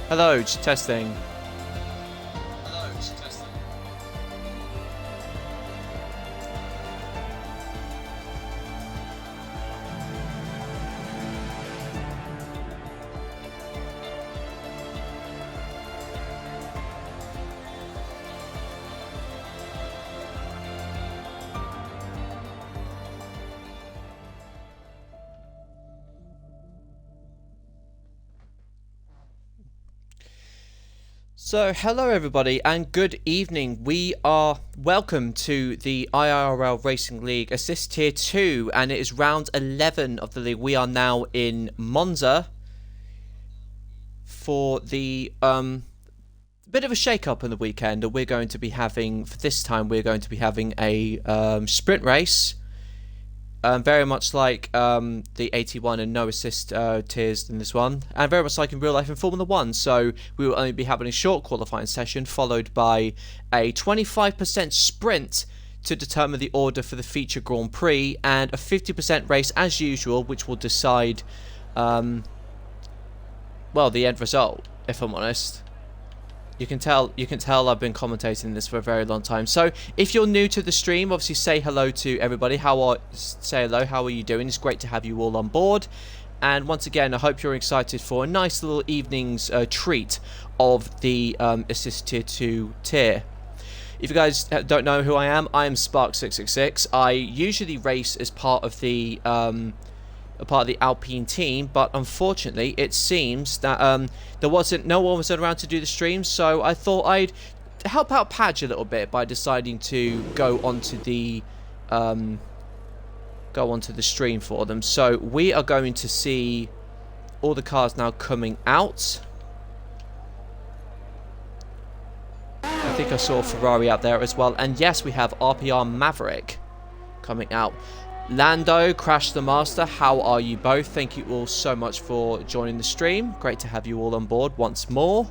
Hello, just testing. So, hello everybody and good evening. We are welcome to the IIRL Racing League Assist Tier 2 and it is round 11 of the league. We are now in Monza for the bit of a shake-up on the weekend. We're going to be having, for this time, we're going to be having a sprint race. Very much like the 81 and no assist tiers in this one, and very much like in real life in Formula 1. So we will only be having a short qualifying session followed by a 25% sprint to determine the order for the feature Grand Prix, and a 50% race as usual, which will decide well, the end result, if I'm honest. You can tell I've been commentating this for a very long time. So if you're new to the stream, obviously say hello to everybody. Say hello, how are you doing? It's great to have you all on board. And once again, I hope you're excited for a nice little evening's treat of the Assist Tier 2 tier. If you guys don't know who I am Spark666. I usually race as part of the Alpine team, but unfortunately it seems that no one was around to do the stream, so I thought I'd help out Padge a little bit by deciding to go onto the stream for them. So we are going to see all the cars now coming out. I think I saw a Ferrari out there as well, and yes, we have RPR Maverick coming out. Lando, Crash the Master, how are you both? Thank you all so much for joining the stream. Great to have you all on board once more.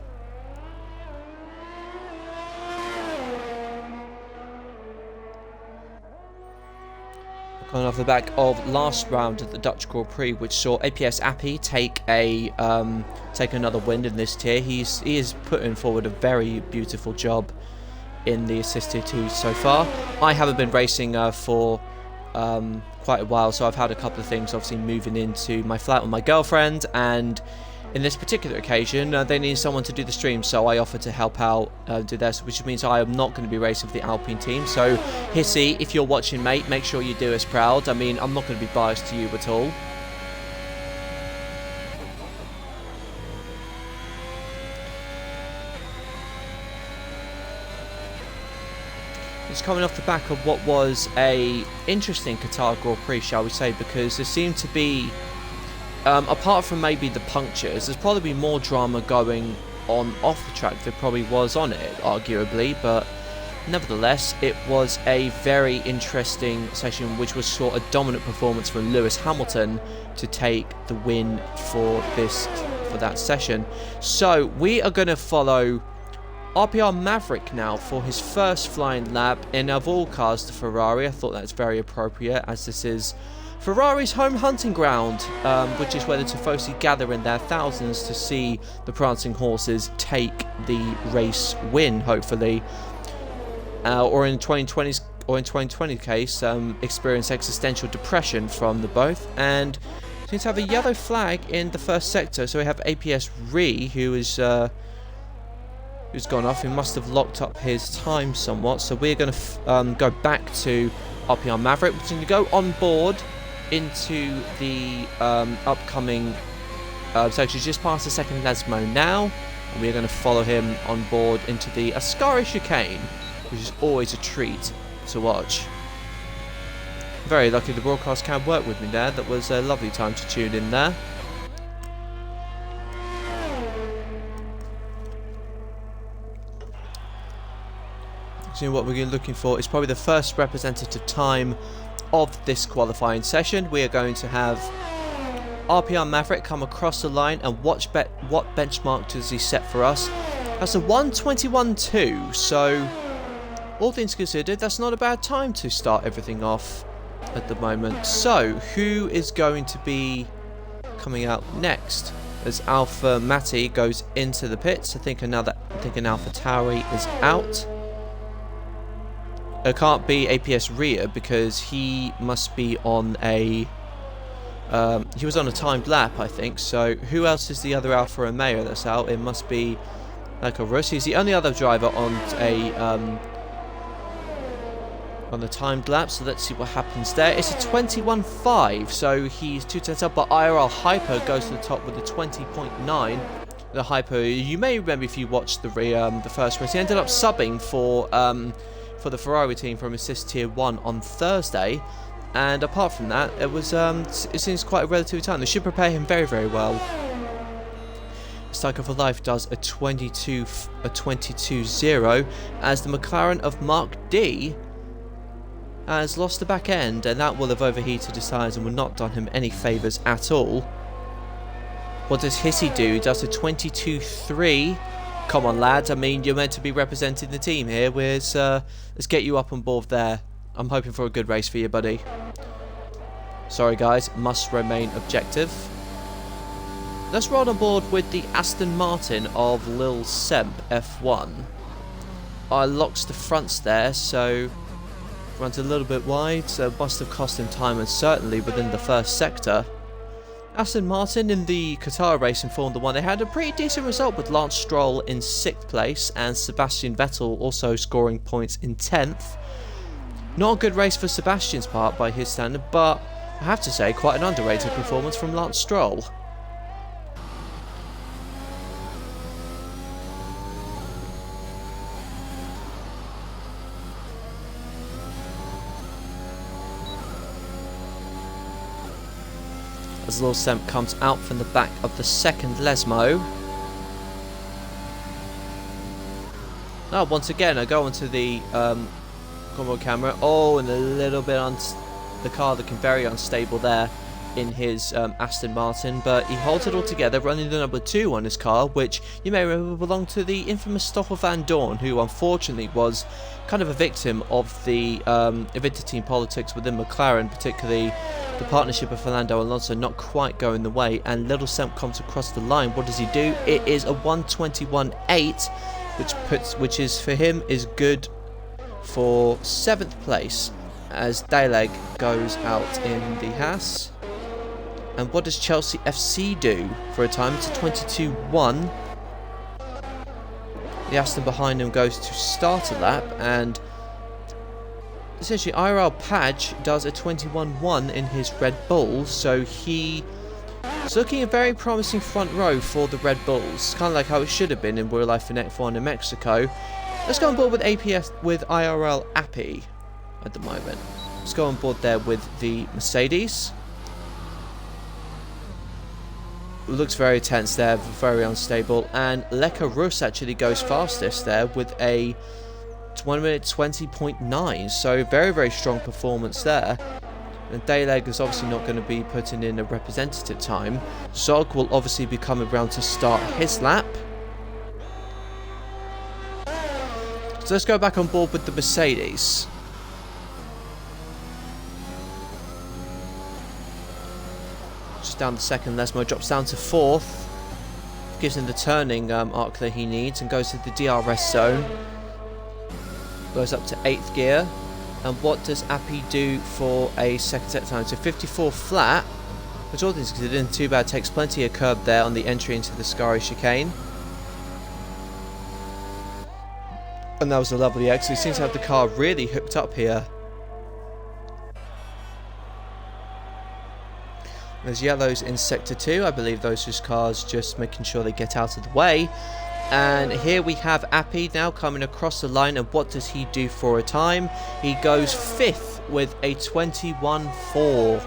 Coming off the back of last round of the Dutch Grand Prix, which saw APS Appy take another win in this tier. He is putting forward a very beautiful job in the Assist Tier 2 so far. I haven't been racing for quite a while, so I've had a couple of things obviously moving into my flat with my girlfriend, and in this particular occasion they need someone to do the stream, so I offered to help out do this, which means I am not going to be racing for the Alpine team. So Hissy, if you're watching, mate, make sure you do us proud. I mean, I'm not going to be biased to you at all. It's coming off the back of what was a interesting Qatar Grand Prix, shall we say, because there seemed to be, apart from maybe the punctures, there's probably more drama going on off the track than probably was on it, arguably, but nevertheless, it was a very interesting session, which was sort of dominant performance from Lewis Hamilton to take the win for that session. So we are going to follow RPR Maverick now for his first flying lap in, of all cars, the Ferrari. I thought that's very appropriate, as this is Ferrari's home hunting ground, which is where the Tifosi gather in their thousands to see the prancing horses take the race win, hopefully, or in 2020 case, experience existential depression from the both. And seems to have a yellow flag in the first sector, so we have APS Ree, who's gone off. He must have locked up his time somewhat, so we're going to go back to RPR Maverick. We're going to go on board into the upcoming section just past the second Lesmo now, and we're going to follow him on board into the Ascari chicane, which is always a treat to watch. Very lucky the broadcast can work with me there. That was a lovely time to tune in there. So what we're looking for is probably the first representative time of this qualifying session. We are going to have RPR Maverick come across the line and watch what benchmark does he set for us. That's a 1:21.2, so all things considered, that's not a bad time to start everything off at the moment. So who is going to be coming out next? as Alpha Matti goes into the pits. I think an Alpha Tauri is out. It can't be APS Ria because he must be on a... he was on a timed lap, I think. So who else is the other Alfa Romeo that's out? It must be Michael Rossi. He's the only other driver on a timed lap. So let's see what happens there. It's a 21.5, so he's 2 tenths up. But IIRL Hyper goes to the top with a 20.9. The Hyper, you may remember if you watched the first race, he ended up subbing for the Ferrari team from Assist Tier 1 on Thursday. And apart from that, it seems quite a relatively time. They should prepare him very, very well. Cycle for Life does a 22.0 as the McLaren of Mark D has lost the back end, and that will have overheated his tyres and will not done him any favours at all. What does Hissy do? Does a 22.3. Come on, lads. I mean, you're meant to be representing the team here. Let's get you up on board there. I'm hoping for a good race for you, buddy. Sorry, guys. Must remain objective. Let's roll on board with the Aston Martin of Lil Semp F1. Locks the fronts there, so runs a little bit wide, so must have cost him time, and certainly within the first sector. Aston Martin in the Qatar race in Formula 1, they had a pretty decent result with Lance Stroll in 6th place and Sebastian Vettel also scoring points in 10th. Not a good race for Sebastian's part by his standard, but I have to say quite an underrated performance from Lance Stroll. As Lil Semp comes out from the back of the second Lesmo. Now, once again, I go onto the combo camera. Oh, and a little bit on the car looking very unstable there in his Aston Martin, but he holds it all together, running the number 2 on his car, which you may remember belonged to the infamous Stoffel van Dorn, who unfortunately was kind of a victim of the Team politics within McLaren, particularly the partnership of Fernando Alonso not quite going the way, and Little Semp comes across the line. What does he do? It is a 1:21.8, which is for him is good for 7th place as Daleg goes out in the Haas. And what does Chelsea FC do for a time? It's a 22.1. The Aston behind him goes to start a lap, and essentially IIRL Padge does a 21.1 in his Red Bull, so he is looking a very promising front row for the Red Bulls, kind of like how it should have been in real life in F1 in Mexico. Let's go on board with IIRL Appy at the moment. Let's go on board there with the Mercedes. It looks very tense there, very unstable, and Leka Rus actually goes fastest there with a 1:20.9, so very, very strong performance there. And Daleg is obviously not going to be putting in a representative time. Zog will obviously be coming around to start his lap. So let's go back on board with the Mercedes. Just down the second, Lesmo drops down to 4th. Gives him the turning arc that he needs and goes to the DRS zone. Goes up to 8th gear. And what does Appy do for a second set time? So 54 flat, which all things considered isn't too bad. Takes plenty of curb there on the entry into the Scari chicane. And that was a lovely exit. He seems to have the car really hooked up here. There's yellows in sector 2. I believe those are cars just making sure they get out of the way. And here we have Appy now coming across the line. And what does he do for a time? He goes 5th with a 21.4.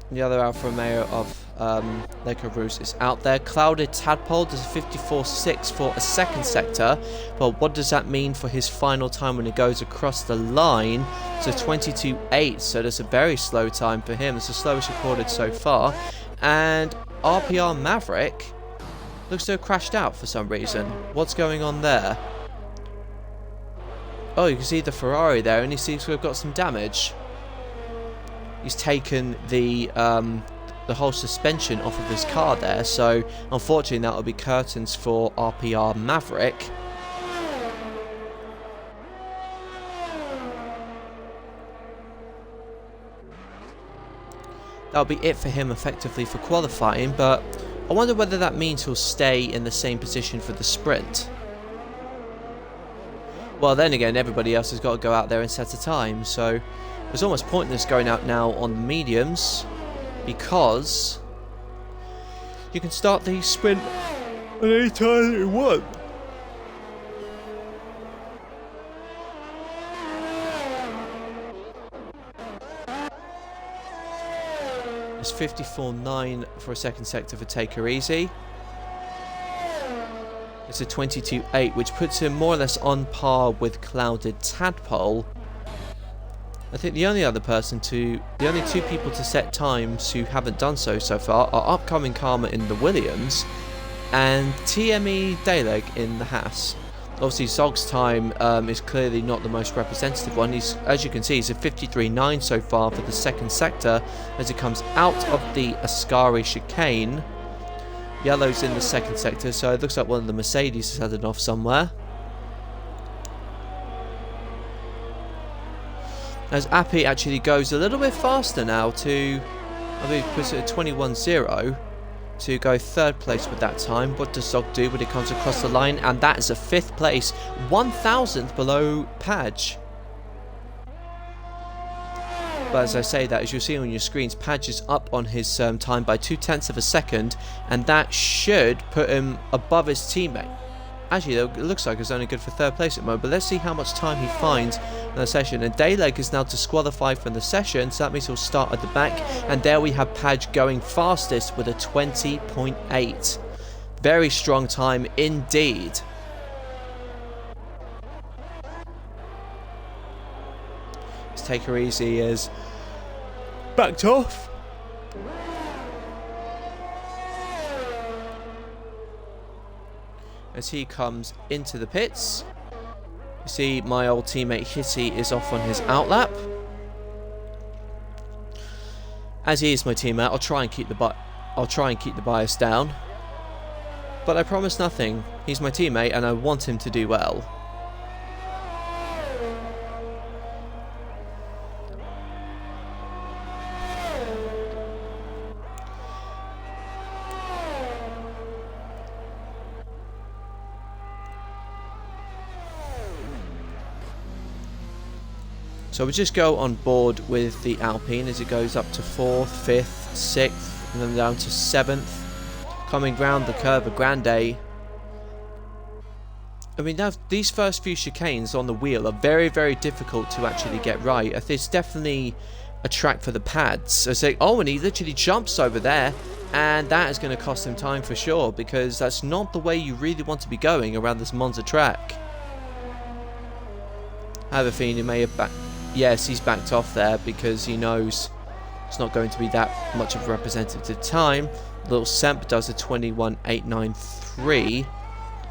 The other Alfa Romeo of Leka Rus is out there. Clouded Tadpole does a 54.6 for a second sector. But what does that mean for his final time when he goes across the line? It's a 22.8, so that's a very slow time for him. It's the slowest recorded so far. And RPR Maverick looks to have crashed out for some reason. What's going on there? Oh, you can see the Ferrari there, and he seems to have got some damage. he's taken the whole suspension off of his car there. So unfortunately that will be curtains for RPR Maverick. That'll be it for him effectively for qualifying, but I wonder whether that means he'll stay in the same position for the sprint. Well, then again, everybody else has got to go out there and set a time, so it's almost pointless going out now on the mediums, because you can start the sprint at any time you want. It's 54.9 for a second sector for Take Her Easy. It's a 22.8, which puts him more or less on par with Clouded Tadpole. I think the only two people to set times who haven't done so far are Upcoming Karma in the Williams and TME Dayleg in the Haas. Obviously, Zog's time is clearly not the most representative one. He's, as you can see, he's a 53.9 so far for the second sector as it comes out of the Ascari chicane. Yellow's in the second sector, so it looks like one of the Mercedes is heading off somewhere. As Appy actually goes a little bit faster now to, I believe, puts it at 21.0 to go third place with that time. What does Zog do when it comes across the line? And that is a fifth place, 1,000th below Padge. But as I say that, as you'll see on your screens, Padge is up on his time by 0.2 of a second, and that should put him above his teammate. Actually, it looks like it's only good for third place at the moment, but let's see how much time he finds in the session. And Dayleg is now disqualified from the session, so that means he'll start at the back. And there we have Padge going fastest with a 20.8. Very strong time indeed. Let's Take Her Easy is backed off. As he comes into the pits, you see my old teammate Hitty is off on his outlap. As he is my teammate, I'll try and keep the bias down. But I promise nothing. He's my teammate, and I want him to do well. So we just go on board with the Alpine as it goes up to 4th, 5th, 6th, and then down to 7th. Coming round the curve of Grande. I mean, now these first few chicanes on the wheel are very, very difficult to actually get right. It's definitely a track for the pads. I say, oh, and he literally jumps over there, and that is going to cost him time for sure, because that's not the way you really want to be going around this Monza track. I have a feeling he may have yes, he's backed off there because he knows it's not going to be that much of a representative time. Little Semp does a 21.893,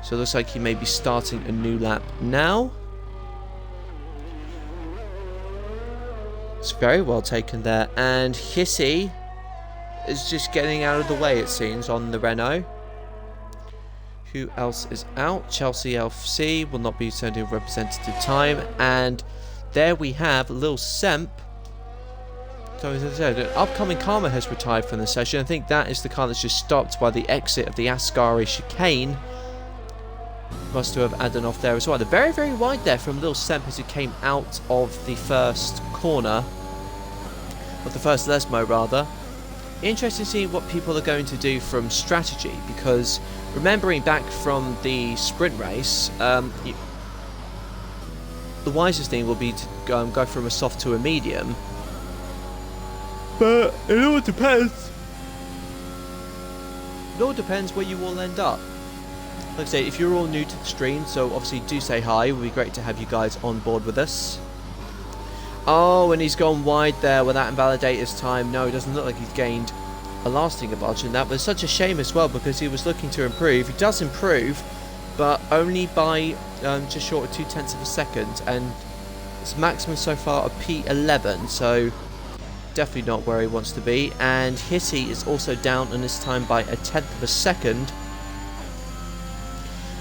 so it looks like he may be starting a new lap now. It's very well taken there, and Hissy is just getting out of the way, it seems, on the Renault. Who else is out? Chelsea LFC will not be sending a representative time, and there we have Lil Semp. So as I said, an Upcoming Karma has retired from the session. I think that is the car that's just stopped by the exit of the Ascari chicane. Must have added off there as well. They're very, very wide there from Lil Semp as it came out of the first corner. Of the first Lesmo, rather. Interesting to see what people are going to do from strategy, because remembering back from the sprint race, the wisest thing will be to go from a soft to a medium. But it all depends. It all depends where you all end up. Like I say, if you're all new to the stream, so obviously do say hi. It would be great to have you guys on board with us. Oh, and he's gone wide there. Will that invalidate his time? No, it doesn't look like he's gained a lasting advantage in that. But it's such a shame as well, because he was looking to improve. He does improve, but only by just short of 0.2 of a second. And it's maximum so far a P11. So definitely not where he wants to be. And Hitty is also down on his time by 1/10 of a second.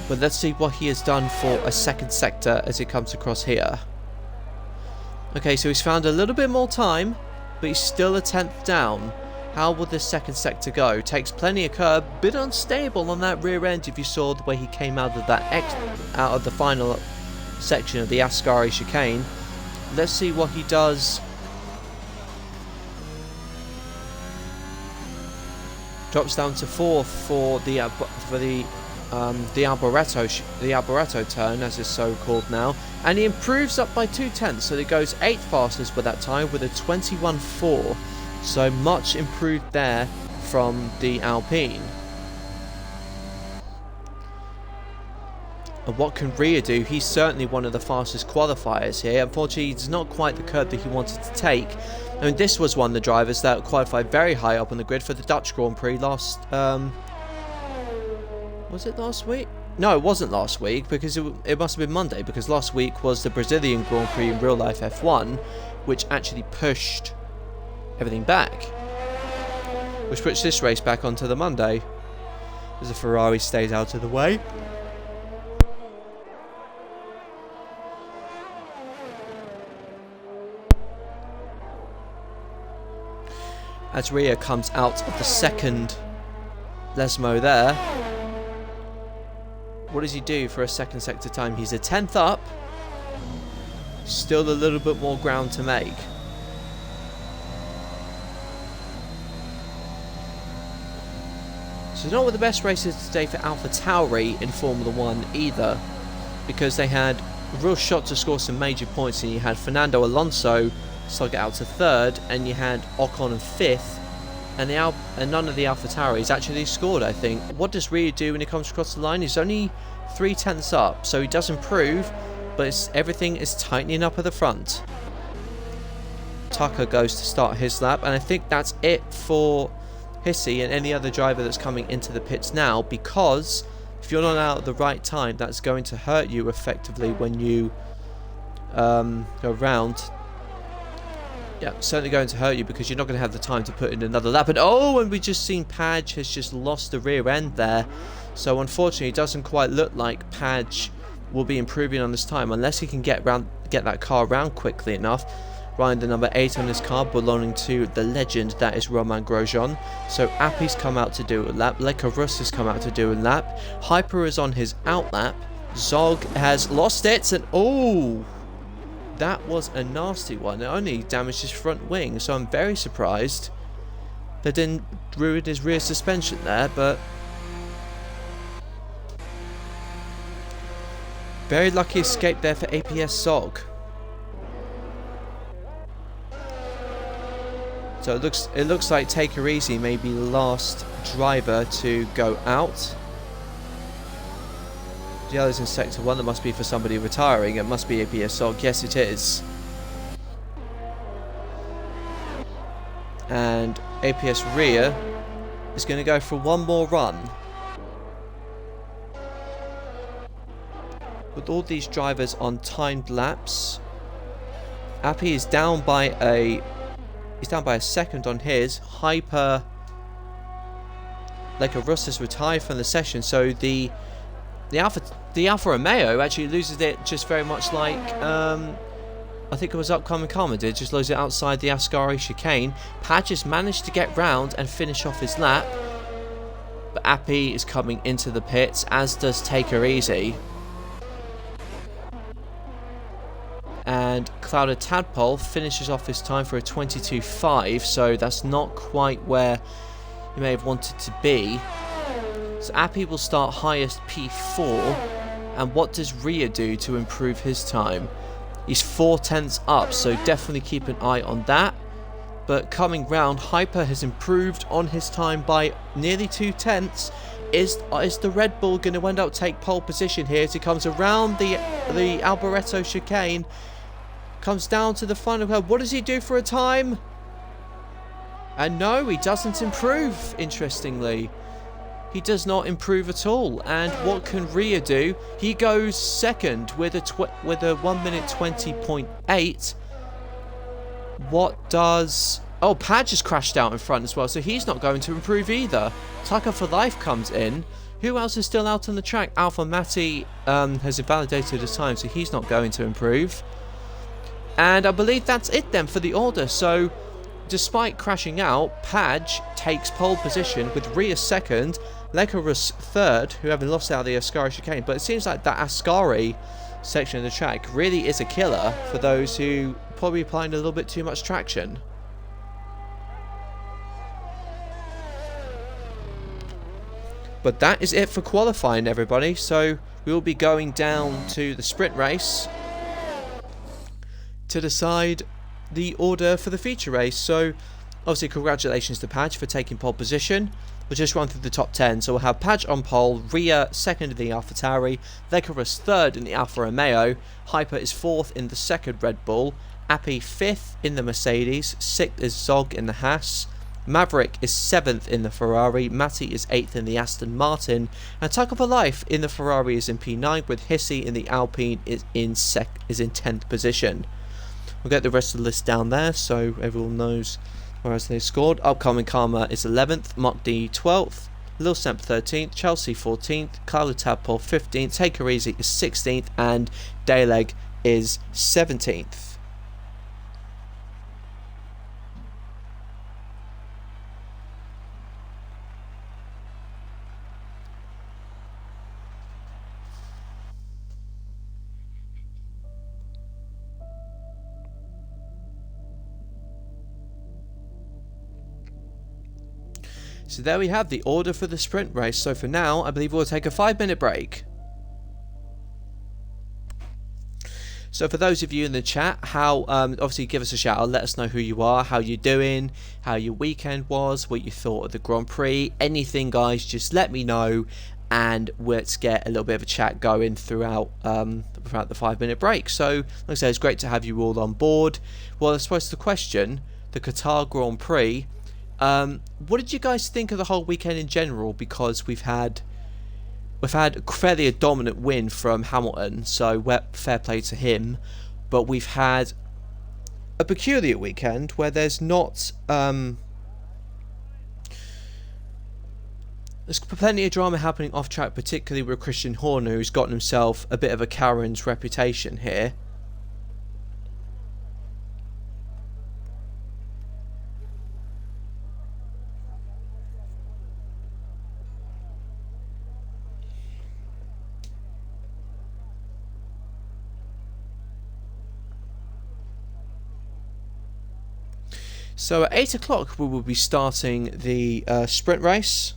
But let's see what he has done for a second sector as it comes across here. Okay, so he's found a little bit more time, but he's still 1/10 down. How will this second sector go? Takes plenty of curb, bit unstable on that rear end if you saw the way he came out of that out of the final section of the Ascari chicane. Let's see what he does. Drops down to 4th for the Alboreto turn, as it's so called now, and he improves up by 2/10, so it goes 8th fastest with that time with a 21.4. So much improved there from the Alpine. And what can Ria do? He's certainly one of the fastest qualifiers here. Unfortunately, it's not quite the curb that he wanted to take. I mean, this was one of the drivers that qualified very high up on the grid for the Dutch Grand Prix last... was it last week? No, it wasn't last week, because it must have been Monday, because last week was the Brazilian Grand Prix in real life F1, which actually pushed everything back. Which puts this race back onto the Monday, as the Ferrari stays out of the way. As Ria comes out of the second Lesmo there. What does he do for a second sector time? He's 1/10 up. Still a little bit more ground to make. So not with the best races today for AlphaTauri in Formula 1 either, because they had a real shot to score some major points, and you had Fernando Alonso slug it out to 3rd, and you had Ocon in 5th, and none of the AlphaTauris actually scored, I think. What does Ria do when he comes across the line? He's only 3/10 up, so he does improve, but everything is tightening up at the front. Tucker goes to start his lap, and I think that's it for Hissy and any other driver that's coming into the pits now, because if you're not out at the right time, that's going to hurt you effectively when you go round. Yeah, certainly going to hurt you, because you're not going to have the time to put in another lap. And we just seen Padge has just lost the rear end there. So unfortunately, it doesn't quite look like Padge will be improving on this time unless he can get that car around quickly enough. Riding the number 8 on his car, belonging to the legend that is Romain Grosjean. So Appy's come out to do a lap. Leka Russ has come out to do a lap. Hyper is on his out lap. Zog has lost it, and oh, that was a nasty one. It only damaged his front wing, so I'm very surprised that didn't ruin his rear suspension there, but very lucky escape there for APS Zog. So it looks like Take Her Easy may be the last driver to go out. The others in Sector 1, that must be for somebody retiring. It must be APS Zog. Yes, it is. And APS Rear is going to go for one more run. With all these drivers on timed laps, Appy is down by a second on his. Hyper Leka Russ has retired from the session, so the Alfa Romeo actually loses it just very much like I think it was Upcoming Karma did, just loses it outside the Ascari chicane. Padge has managed to get round and finish off his lap, but Appy is coming into the pits, as does Take Her Easy. And Clouded Tadpole finishes off his time for a 22.5, so that's not quite where he may have wanted to be. So Appy will start highest P4, and what does Ria do to improve his time? He's 4/10 up, so definitely keep an eye on that. But coming round, Hyper has improved on his time by nearly 2/10. Is the Red Bull going to end up take pole position here as he comes around the Alboreto chicane? Comes down to the final curve. What does he do for a time? And no, he doesn't improve, interestingly. He does not improve at all. And what can Ria do? He goes second with a 1 minute 20.8. What does... Oh, Padge has crashed out in front as well, so he's not going to improve either. Tucker for Life comes in. Who else is still out on the track? Alpha Matty has invalidated his time, so he's not going to improve. And I believe that's it then for the order. So, despite crashing out, Padge takes pole position with Rhea second, Lekarus third, who haven't lost out of the Ascari chicane. But it seems like that Ascari section of the track really is a killer for those who probably applying a little bit too much traction. But that is it for qualifying, everybody. So we will be going down to the sprint race to decide the order for the feature race. So obviously congratulations to Padge for taking pole position. We'll just run through the top 10. So we'll have Padge on pole, Rhea second in the AlphaTauri, Lekarus third in the Alfa Romeo, Hyper is fourth in the second Red Bull, Appy fifth in the Mercedes, sixth is Zog in the Haas, Maverick is 7th in the Ferrari, Matty is 8th in the Aston Martin, and Tucker for Life in the Ferrari is in P9, with Hissy in the Alpine is in 10th position. We'll get the rest of the list down there so everyone knows where else they scored. Upcoming Karma is 11th, Mark D 12th, Lil Semp 13th, Chelsea 14th, Carlo Tadpole 15th, Take Her Easy is 16th, and Dayleg is 17th. So there we have the order for the sprint race. So for now, I believe we'll take a 5-minute break. So for those of you in the chat, obviously give us a shout out, let us know who you are, how you're doing, how your weekend was, what you thought of the Grand Prix, anything guys, just let me know, and let's get a little bit of a chat going throughout the 5-minute break. So like I said, it's great to have you all on board. Well, I suppose the question, the Qatar Grand Prix, what did you guys think of the whole weekend in general? Because we've had fairly a dominant win from Hamilton, so fair play to him. But we've had a peculiar weekend where there's not there's plenty of drama happening off track, particularly with Christian Horner, who's gotten himself a bit of a Karen's reputation here. So at 8 o'clock we will be starting the sprint race.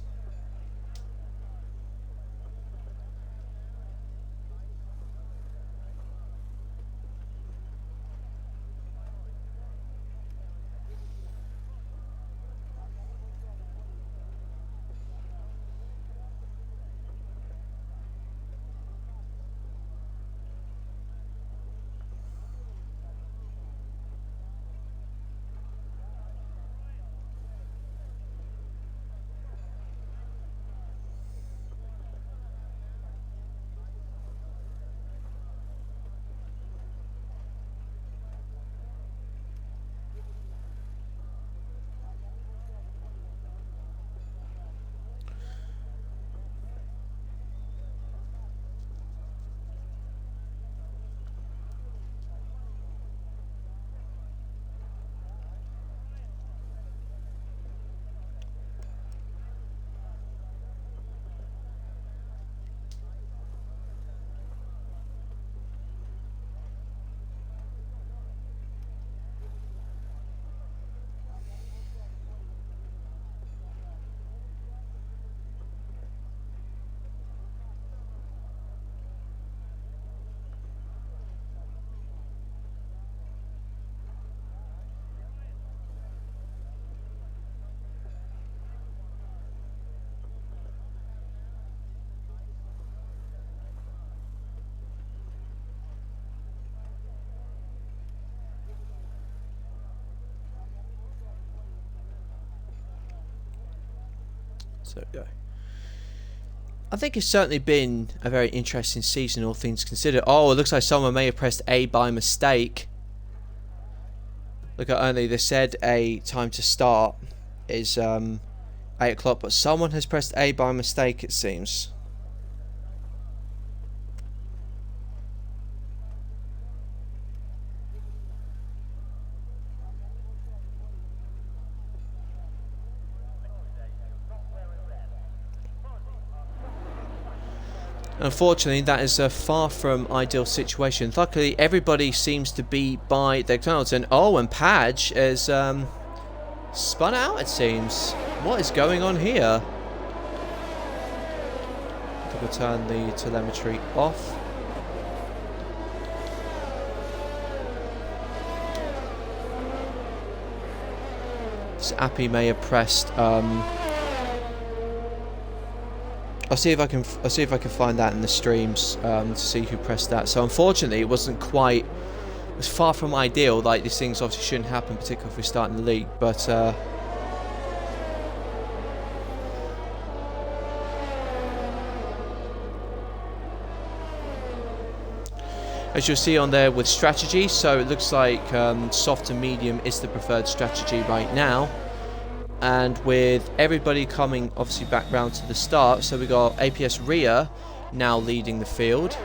So go. I think it's certainly been a very interesting season, all things considered. Oh, it looks like someone may have pressed A by mistake. Look at only, they said a time to start is 8 o'clock, but someone has pressed A by mistake, it seems. Unfortunately, that is a far from ideal situation. Luckily, everybody seems to be by their tunnels. And oh, and Padge is spun out, it seems. What is going on here? I think we'll turn the telemetry off. So Appy may have pressed I'll see if I can find that in the streams to see who pressed that. So unfortunately, it wasn't quite. It was far from ideal. Like, these things obviously shouldn't happen, particularly if we're starting the league. But as you'll see on there with strategy, so it looks like soft and medium is the preferred strategy right now. And with everybody coming obviously back round to the start, so we got APS Ria now leading the field.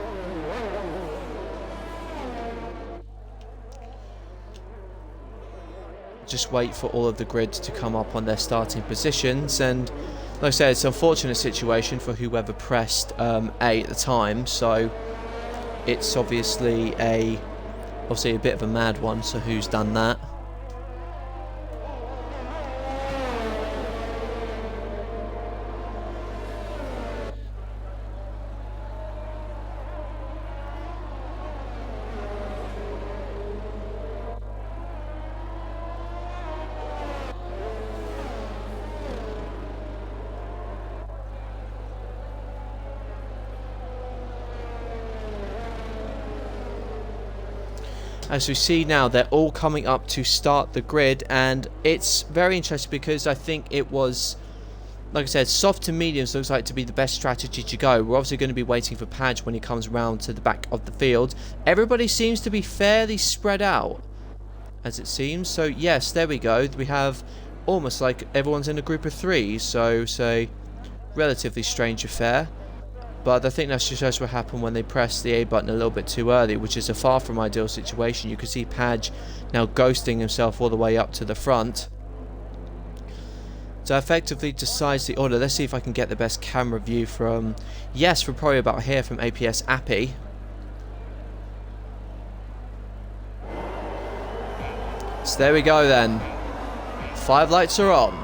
Just wait for all of the grids to come up on their starting positions, and like I said, it's an unfortunate situation for whoever pressed A at the time, so it's obviously a bit of a mad one, so who's done that? As we see now, they're all coming up to start the grid, and it's very interesting because I think it was, like I said, soft to mediums looks like to be the best strategy to go. We're obviously going to be waiting for Padge when he comes around to the back of the field. Everybody seems to be fairly spread out, as it seems. So yes, there we go. We have almost like everyone's in a group of 3, so say relatively strange affair. But I think that's just what happened when they pressed the A button a little bit too early, which is a far from ideal situation. You can see Padge now ghosting himself all the way up to the front. So effectively decides the order. Let's see if I can get the best camera view from, yes, from probably about here from APS Appy. So there we go then. 5 lights are on.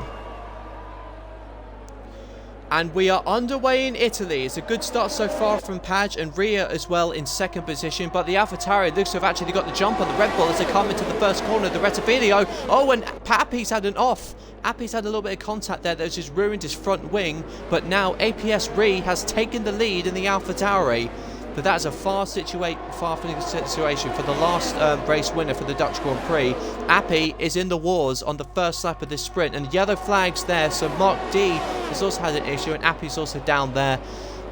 And we are underway in Italy. It's a good start so far from Padge and Ria as well in second position. But the AlphaTauri looks to have actually got the jump on the Red Bull as they come into the first corner. The Rettivilio. Oh, and Appy's had an off. Appy's had a little bit of contact there that's just ruined his front wing. But now APS Ria has taken the lead in the AlphaTauri. But that's a far situation for the last race winner for the Dutch Grand Prix. Appy is in the wars on the first lap of this sprint, and yellow flags there. So Mark D has also had an issue, and Appy's also down there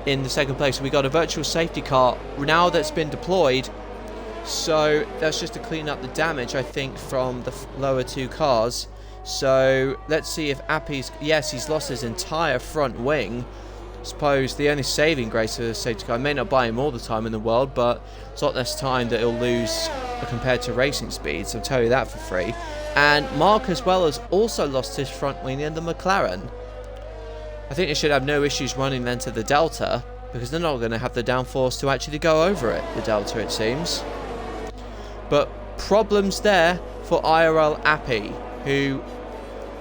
in the second place. So we got a virtual safety car now that's been deployed. So that's just to clean up the damage, I think, from the lower 2 cars. So let's see if Appy's, yes, he's lost his entire front wing. Suppose the only saving grace of the safety car, may not buy him all the time in the world, but it's a lot less time that he'll lose compared to racing speed, so I'll tell you that for free. And Mark as well has also lost his front wing in the McLaren. I think they should have no issues running then to the Delta, because they're not going to have the downforce to actually go over it, the Delta it seems. But problems there for IIRL Appy, who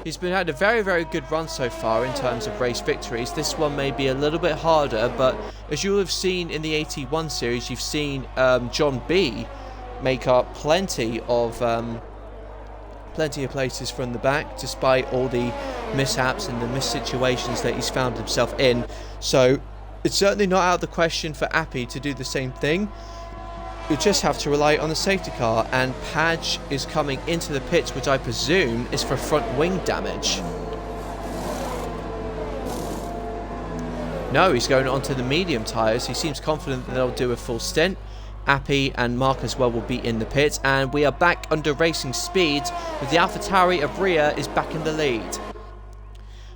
he's had a very, very good run so far in terms of race victories. This one may be a little bit harder, but as you'll have seen in the AT1 series, you've seen John B make up plenty of places from the back, despite all the mishaps and the missituations that he's found himself in. So it's certainly not out of the question for Appy to do the same thing. You just have to rely on the safety car, and Padge is coming into the pits, which I presume is for front wing damage. No, he's going onto the medium tyres. He seems confident that they'll do a full stint. Appy and Mark as well will be in the pits, and we are back under racing speed with the AlphaTauri of Rhea is back in the lead.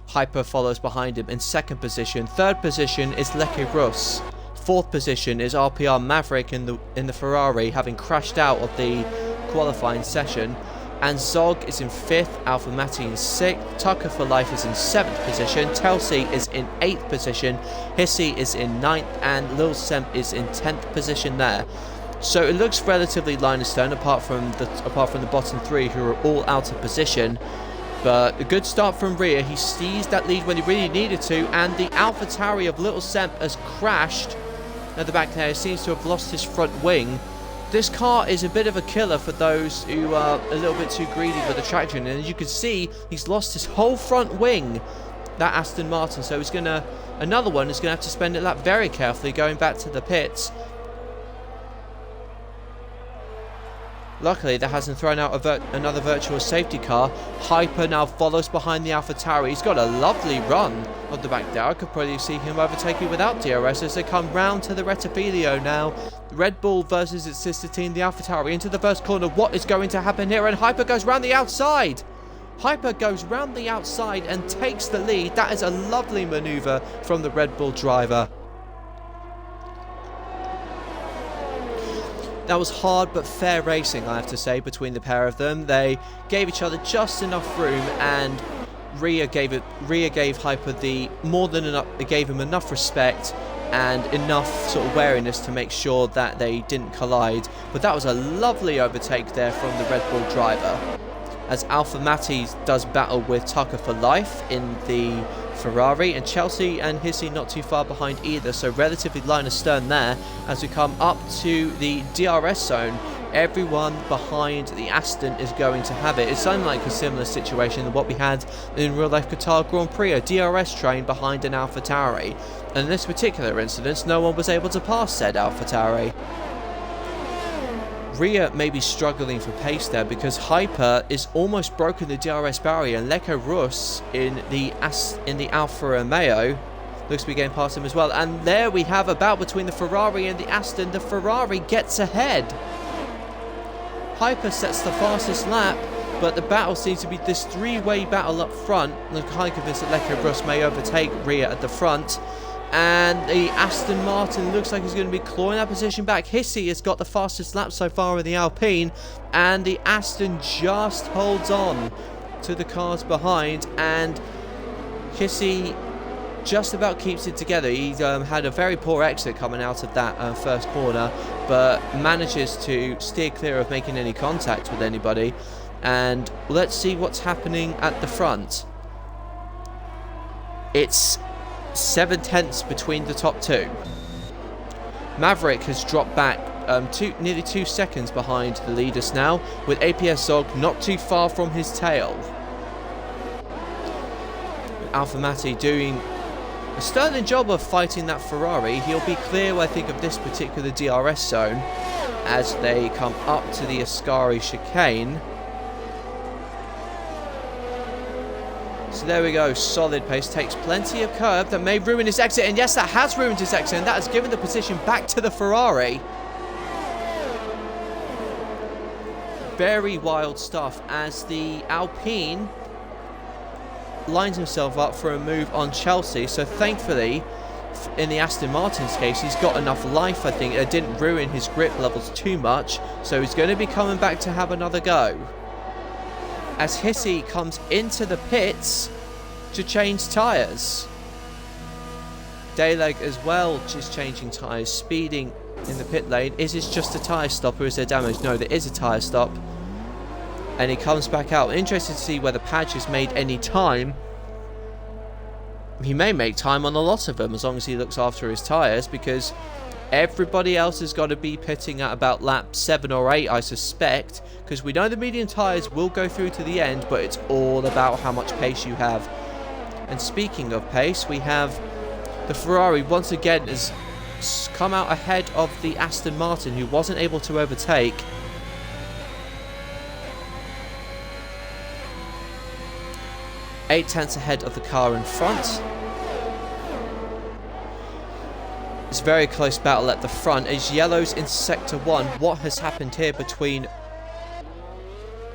Hyper follows behind him in second position. Third position is Leke Russ. Fourth position is RPR Maverick in the Ferrari, having crashed out of the qualifying session. And Zog is in 5th, Alpha Mati in 6th, Tucker for Life is in 7th position, Telsey is in 8th position, Hissy is in 9th, and Lil Semp is in 10th position there. So it looks relatively line of stone apart from the bottom 3 who are all out of position. But a good start from Rhea. He seized that lead when he really needed to, and the AlphaTauri of Little Semp has crashed at the back there. He seems to have lost his front wing. This car is a bit of a killer for those who are a little bit too greedy with the traction, and as you can see, he's lost his whole front wing, that Aston Martin. So another one is going to have to spend it lap very carefully going back to the pits. Luckily, that hasn't thrown out another virtual safety car. Hyper now follows behind the AlphaTauri. He's got a lovely run on the back there. I could probably see him overtaking without DRS as they come round to the Rettifilio now. Red Bull versus its sister team, the AlphaTauri, into the first corner. What is going to happen here? And Hyper goes round the outside. Hyper goes round the outside and takes the lead. That is a lovely manoeuvre from the Red Bull driver. That was hard but fair racing, I have to say, between the pair of them. They gave each other just enough room, and Rhea gave Hyper gave him enough respect and enough sort of wariness to make sure that they didn't collide. But that was a lovely overtake there from the Red Bull driver, as Alpha Mati does battle with Tucker for Life in the Ferrari, and Chelsea and Hissy not too far behind either, so relatively line of stern there. As we come up to the DRS zone, everyone behind the Aston is going to have it. It's unlike a similar situation to what we had in real life Qatar Grand Prix, a DRS train behind an AlphaTauri, and in this particular incident no one was able to pass said AlphaTauri. Rhea may be struggling for pace there because Hyper is almost broken the DRS barrier, and Leke Russ in the Alfa Romeo looks to be getting past him as well. And there we have a battle between the Ferrari and the Aston. The Ferrari gets ahead. Hyper sets the fastest lap, but the battle seems to be this three-way battle up front. I'm highly convinced that Leke Russ may overtake Rhea at the front. And the Aston Martin looks like he's going to be clawing that position back. Hissy has got the fastest lap so far in the Alpine, and the Aston just holds on to the cars behind, and Hissy just about keeps it together. He's had a very poor exit coming out of that first corner, but manages to steer clear of making any contact with anybody. And let's see what's happening at the front. It's 7/10 between the top two. Maverick has dropped back nearly 2 seconds behind the leaders now, with APS Zog not too far from his tail. Alpha Mati doing a sterling job of fighting that Ferrari. He'll be clear, I think, of this particular DRS zone as they come up to the Ascari chicane. So there we go, solid pace, takes plenty of curb that may ruin his exit, and yes, that has ruined his exit, and that has given the position back to the Ferrari. Very wild stuff as the Alpine lines himself up for a move on Chelsea. So thankfully, in the Aston Martin's case, he's got enough life, I think. It didn't ruin his grip levels too much, so he's going to be coming back to have another go. As Hissy comes into the pits to change tyres. Dayleg as well just changing tyres, speeding in the pit lane. Is this just a tyre stop or is there damage? No, there is a tyre stop. And he comes back out. Interested to see whether Padge has made any time. He may make time on a lot of them as long as he looks after his tyres, because everybody else has got to be pitting at about lap 7 or 8, I suspect, because we know the medium tyres will go through to the end, but it's all about how much pace you have. And speaking of pace, we have the Ferrari once again has come out ahead of the Aston Martin, who wasn't able to overtake. Eight tenths ahead of the car in front. It's a very close battle at the front as yellows in sector 1. What has happened here between...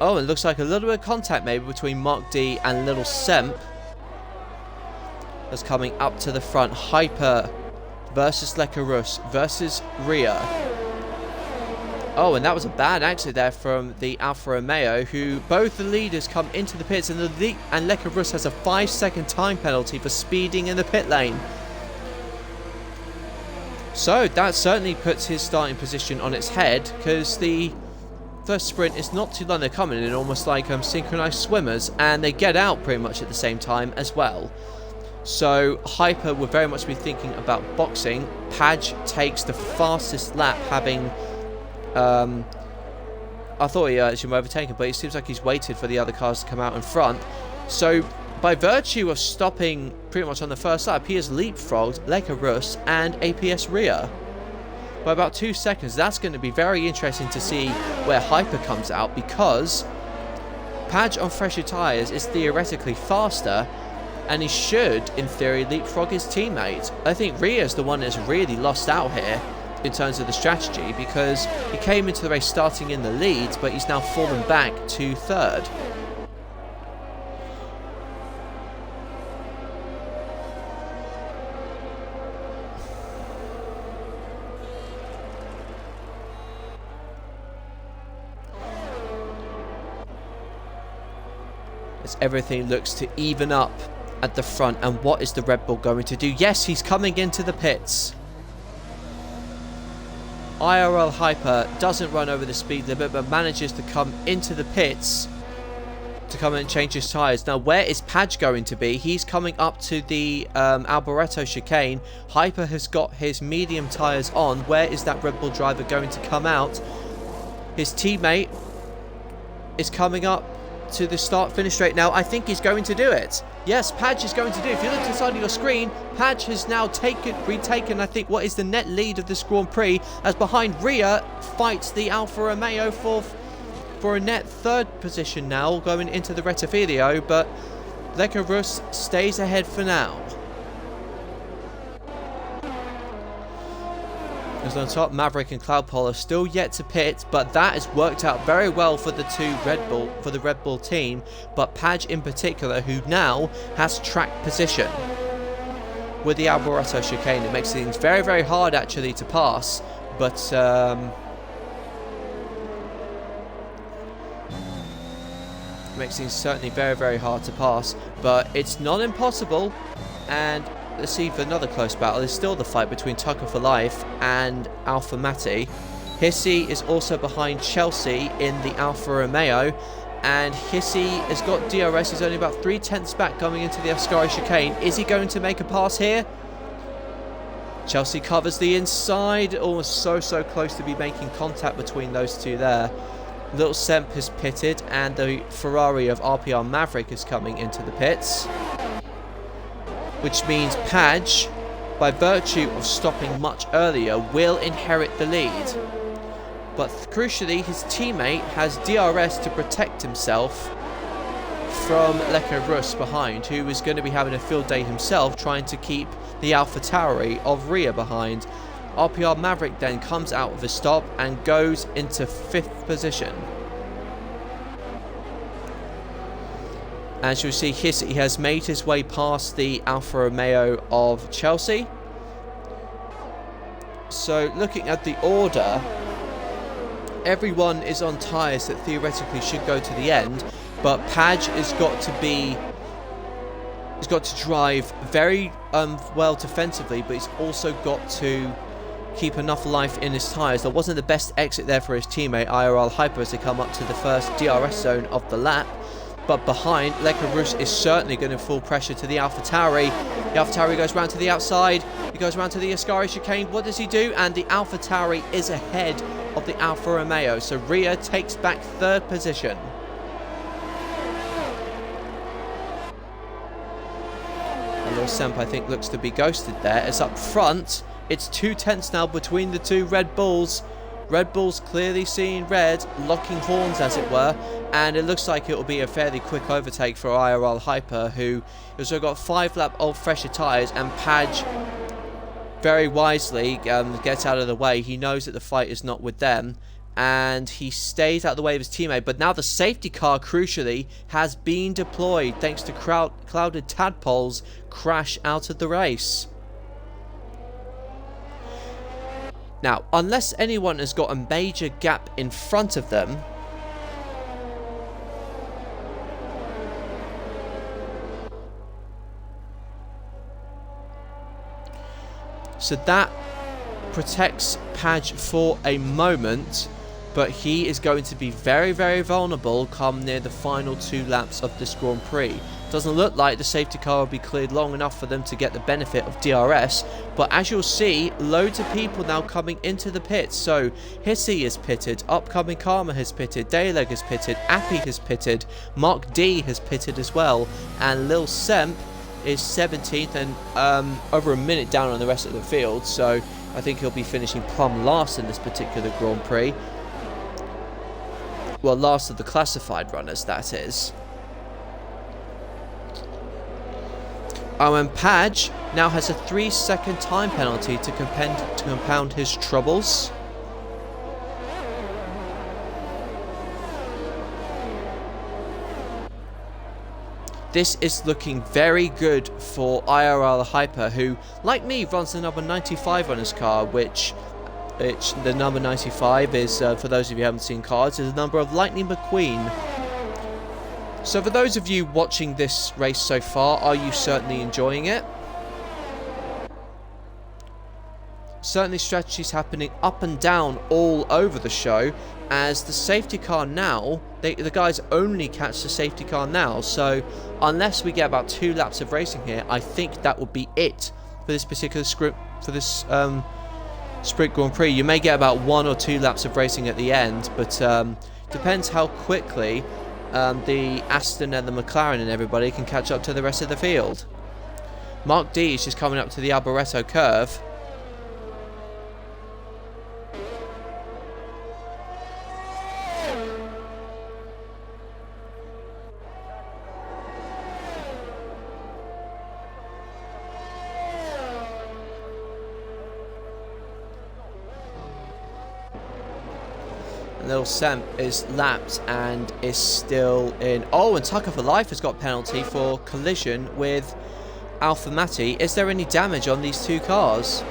Oh, it looks like a little bit of contact maybe between Mark D and Little Semp. That's coming up to the front. Hyper versus Lekarus versus Rhea. Oh, and that was a bad exit there from the Alfa Romeo, who both the leaders come into the pits, and Lekarus has a 5-second time penalty for speeding in the pit lane. So that certainly puts his starting position on its head, because the first sprint is not too long. They're coming in almost like synchronized swimmers, and they get out pretty much at the same time as well. So Hyper will very much be thinking about boxing. Padge takes the fastest lap, having I thought he should have overtaken, but it seems like he's waited for the other cars to come out in front. So by virtue of stopping pretty much on the first lap, he has leapfrogged Lekarus and APS Rhea by about 2 seconds. That's going to be very interesting to see where Hyper comes out, because Padge on fresher tyres is theoretically faster, and he should, in theory, leapfrog his teammate. I think Rhea's the one that's really lost out here in terms of the strategy, because he came into the race starting in the lead, but he's now fallen back to third. As everything looks to even up at the front, and what is the Red Bull going to do? Yes, he's coming into the pits. IIRL Hyper doesn't run over the speed limit, but manages to come into the pits to come and change his tyres. Now, where is Padge going to be? He's coming up to the Alboreto chicane. Hyper has got his medium tyres on. Where is that Red Bull driver going to come out? His teammate is coming up to the start-finish straight now. I think he's going to do it. Yes, Padge is going to do it. If you look to the side of your screen, Padge has now retaken, I think, what is the net lead of this Grand Prix, as behind Rhea fights the Alfa Romeo for a net third position now, going into the Rettifilio, but Lekarus stays ahead for now. Because on top, Maverick and Cloudpole are still yet to pit, but that has worked out very well for the Red Bull team. But Padge in particular, who now has track position with the Alboreto chicane, it makes things very, very hard actually to pass. But it makes things certainly very, very hard to pass. But it's not impossible, and let's see for another close battle. There's still the fight between Tucker for Life and Alpha Matti. Hissy is also behind Chelsea in the Alfa Romeo, and Hissy has got DRS. He's only about 3/10 back coming into the Ascari chicane. Is he going to make a pass here? Chelsea covers the inside. Almost so close to be making contact between those two there. Little Semp has pitted, and the Ferrari of RPR Maverick is coming into the pits, which means Padge, by virtue of stopping much earlier, will inherit the lead. But crucially, his teammate has DRS to protect himself from Lekarus behind, who is going to be having a field day himself, trying to keep the AlphaTauri of Rhea behind. RPR Maverick then comes out of a stop and goes into 5th position. As you'll see, Hissy has made his way past the Alfa Romeo of Chelsea. So looking at the order, everyone is on tyres that theoretically should go to the end, but Padge has got to drive very well defensively, but he's also got to keep enough life in his tyres. There wasn't the best exit there for his teammate IIRL Hyper as they come up to the first DRS zone of the lap. But behind, Lekarus is certainly going to full pressure to the AlphaTauri. The AlphaTauri goes round to the outside. He goes round to the Ascari chicane. What does he do? And the AlphaTauri is ahead of the Alfa Romeo. So Rhea takes back 3rd position. And Lil Semp, I think, looks to be ghosted there. As up front, it's 2/10 now between the two Red Bulls. Red Bull's clearly seeing red, locking horns as it were, and it looks like it will be a fairly quick overtake for IIRL Hyper, who has got 5-lap old fresher tyres, and Padge very wisely gets out of the way. He knows that the fight is not with them, and he stays out of the way of his teammate. But now the safety car, crucially, has been deployed thanks to clouded tadpoles crash out of the race. Now, unless anyone has got a major gap in front of them, so that protects Padge for a moment, but he is going to be very, very vulnerable come near the final 2 laps of this Grand Prix. Doesn't look like the safety car will be cleared long enough for them to get the benefit of DRS, but as you'll see, loads of people now coming into the pits. So Hissy is pitted, Upcoming Karma has pitted, Dayleg has pitted, Appy has pitted, Mark D has pitted as well, and Lil Semp is 17th and over a minute down on the rest of the field, so I think he'll be finishing plumb last in this particular Grand Prix. Well, last of the classified runners, that is. Oh, and Padge now has a 3-second time penalty to compound his troubles. This is looking very good for IIRL Hyper, who, like me, runs the number 95 on his car, which the number 95 is, for those of you who haven't seen cards, is the number of Lightning McQueen. So for those of you watching this race so far, are you certainly enjoying it? Certainly strategies happening up and down all over the show, as the safety car now, the guys only catch the safety car now, so unless we get about 2 laps of racing here, I think that will be it for this particular script, for this Sprint Grand Prix. You may get about 1 or 2 laps of racing at the end, but depends how quickly the Aston and the McLaren and everybody can catch up to the rest of the field. Mark D is just coming up to the Alboreto curve. Lil Semp is lapped and is still in. Oh, and Tucker for Life has got penalty for collision with Alpha Matti. Is there any damage on these 2 cars?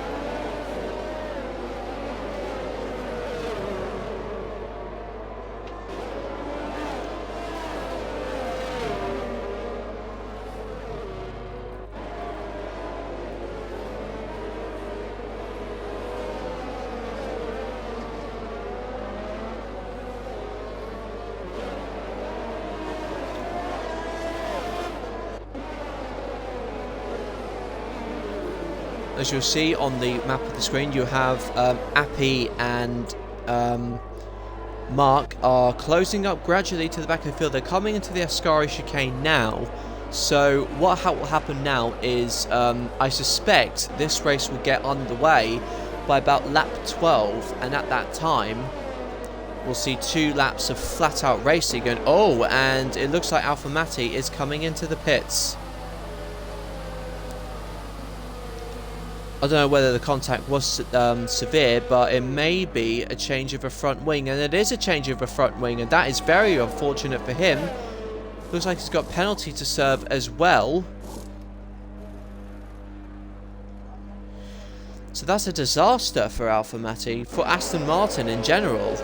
As you'll see on the map of the screen, you have Appy and Mark are closing up gradually to the back of the field. They're coming into the Ascari chicane now. So what will happen now is I suspect this race will get underway by about lap 12, and at that time we'll see 2 laps of flat out racing. And oh, and it looks like Alpha Matti is coming into the pits. I don't know whether the contact was severe, but it may be a change of a front wing, and it is a change of a front wing, and that is very unfortunate for him. Looks like he's got penalty to serve as well. So that's a disaster for Alpha Matti, for Aston Martin in general.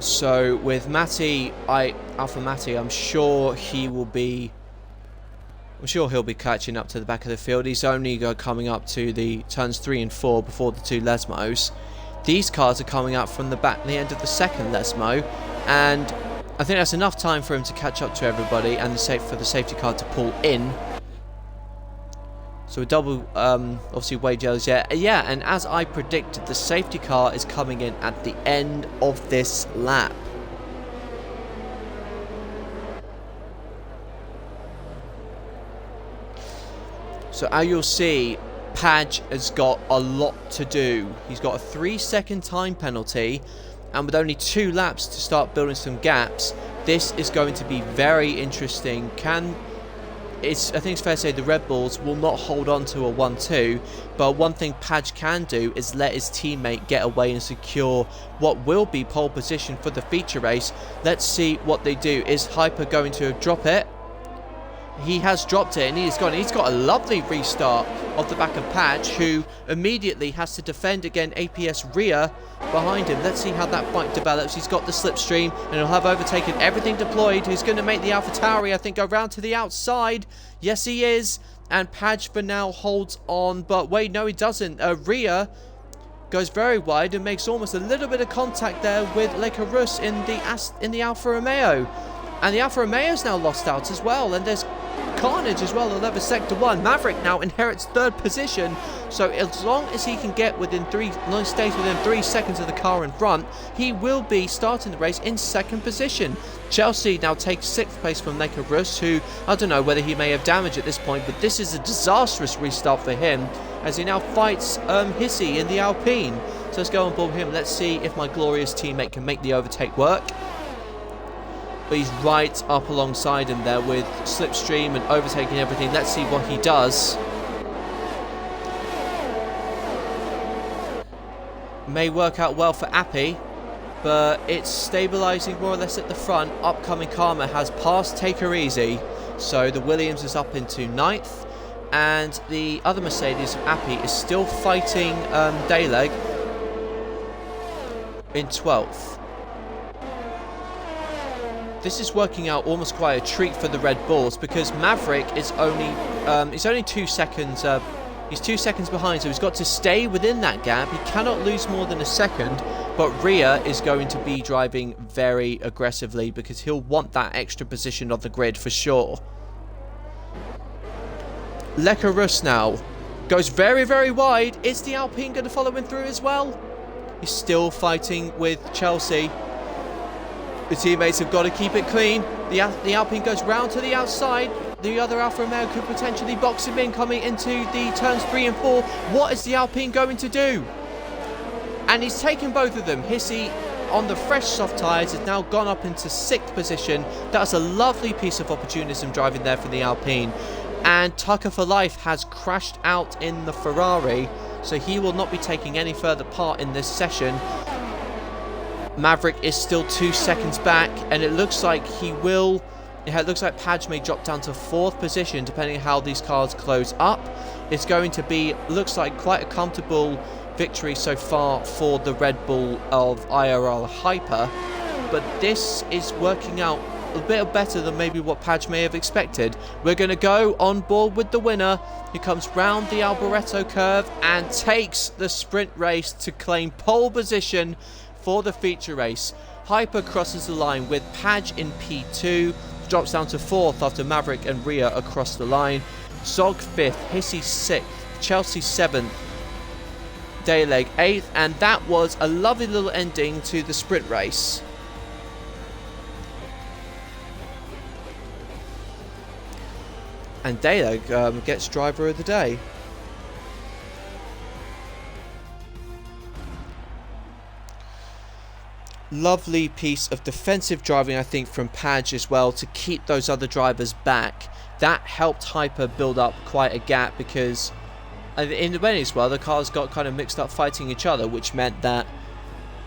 So with Alpha Matti, I'm sure he'll be catching up to the back of the field. He's only coming up to the turns 3 and 4 before the 2 Lesmos. These cars are coming up from the end of the 2nd Lesmo, and I think that's enough time for him to catch up to everybody and for the safety car to pull in So a double, obviously, wage yellows, yeah, and as I predicted, the safety car is coming in at the end of this lap. So as you'll see, Padge has got a lot to do. He's got a 3-second time penalty, and with only 2 laps to start building some gaps, this is going to be very interesting. I think it's fair to say the Red Bulls will not hold on to a 1-2, but one thing Padge can do is let his teammate get away and secure what will be pole position for the feature race. Let's see what they do. Is Hyper going to drop it? He has dropped it, and he's gone. He's got a lovely restart off the back of Padge, who immediately has to defend again APS Rhea behind him. Let's see how that fight develops. He's got the slipstream, and he'll have overtaken everything deployed. He's going to make the AlphaTauri, I think, go round to the outside. Yes, he is. And Padge for now holds on, but wait, no, he doesn't. Rhea goes very wide and makes almost a little bit of contact there with Le Carus in the Alfa Romeo. And the Alfa Romeo's now lost out as well, and there's carnage as well all over Sector 1. Maverick now inherits 3rd position, so as long as he can get stays within 3 seconds of the car in front, he will be starting the race in 2nd position. Chelsea now takes 6th place from Le Carus, who, I don't know whether he may have damage at this point, but this is a disastrous restart for him, as he now fights Hissy in the Alpine. So let's go on board him. Let's see if my glorious teammate can make the overtake work. But he's right up alongside him there with slipstream and overtaking everything. Let's see what he does. May work out well for Appy, but it's stabilising more or less at the front. Upcoming Karma has passed Take Her Easy, so the Williams is up into 9th, and the other Mercedes, Appy, is still fighting Dayleg in 12th. This is working out almost quite a treat for the Red Bulls, because Maverick is only 2 seconds. He's 2 seconds behind, so he's got to stay within that gap. He cannot lose more than a second. But Rhea is going to be driving very aggressively, because he'll want that extra position on the grid for sure. Le Carus now goes very, very wide. Is the Alpine going to follow him through as well? He's still fighting with Chelsea. The teammates have got to keep it clean. The Alpine goes round to the outside. The other Alfa Romeo could potentially box him in coming into the turns 3 and 4. What is the Alpine going to do? And he's taken both of them. Hissy on the fresh soft tyres has now gone up into 6th position. That's a lovely piece of opportunism driving there for the Alpine. And Tucker for Life has crashed out in the Ferrari, so he will not be taking any further part in this session. Maverick is still 2 seconds back, and it looks like it looks like Padge may drop down to 4th position depending on how these cars close up. It's going to be, looks like, quite a comfortable victory so far for the Red Bull of IIRL Hyper, but this is working out a bit better than maybe what Padge may have expected. We're going to go on board with the winner, who comes round the Alboreto curve and takes the sprint race to claim pole position for the feature race. Hyper crosses the line with Padge in P2, drops down to 4th after Maverick and Rhea across the line. Zog 5th, Hissy 6th, Chelsea 7th, Dayleg 8th, and that was a lovely little ending to the sprint race. And Dayleg gets driver of the day. Lovely piece of defensive driving, I think, from Padge as well to keep those other drivers back. That helped Hyper build up quite a gap, because in the beginning as well, the cars got kind of mixed up fighting each other, which meant that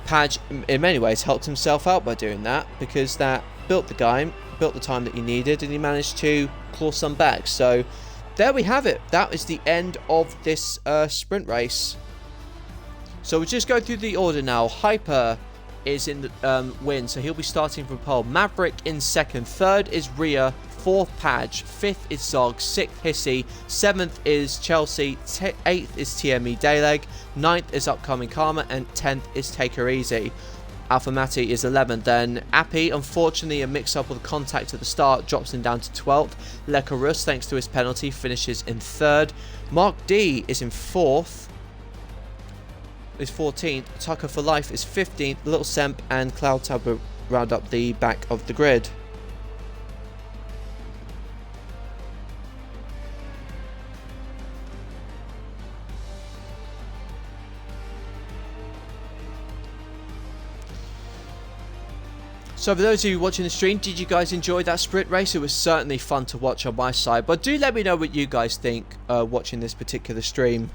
Padge in many ways helped himself out by doing that, because that built the time that he needed, and he managed to claw some back. So there we have it. That is the end of this sprint race. So we'll just go through the order now. Hyper is in the win, so he'll be starting from pole. Maverick in 2nd, 3rd is Rhea, 4th Padge, 5th is Zog, 6th Hissy, 7th is Chelsea, 8th is TME Dayleg, 9th is Upcoming Karma, and 10th is Take Her Easy. Alpha Mati is 11th. Then Appy, unfortunately a mix-up with contact at the start, drops him down to 12th. Lekarus, thanks to his penalty, finishes in 3rd. Mark D is in 4th. Is 14th. Tucker for Life is 15th. Little Semp and Cloud Tabber round up the back of the grid. So for those of you watching the stream, did you guys enjoy that sprint race? It was certainly fun to watch on my side, but do let me know what you guys think watching this particular stream.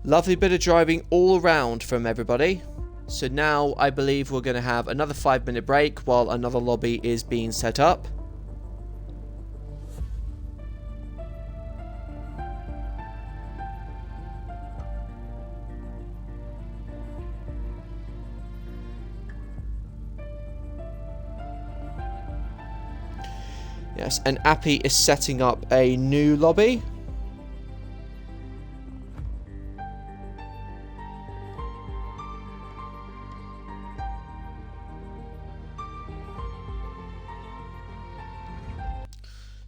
Lovely bit of driving all around from everybody. So now I believe we're going to have another 5-minute break while another lobby is being set up. Yes, and Appy is setting up a new lobby.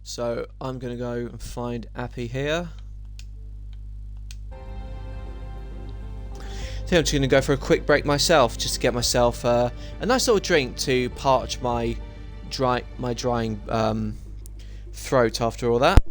So I'm going to go and find Appy here. So I'm just going to go for a quick break myself, just to get myself a nice little drink to parch my drying throat after all that.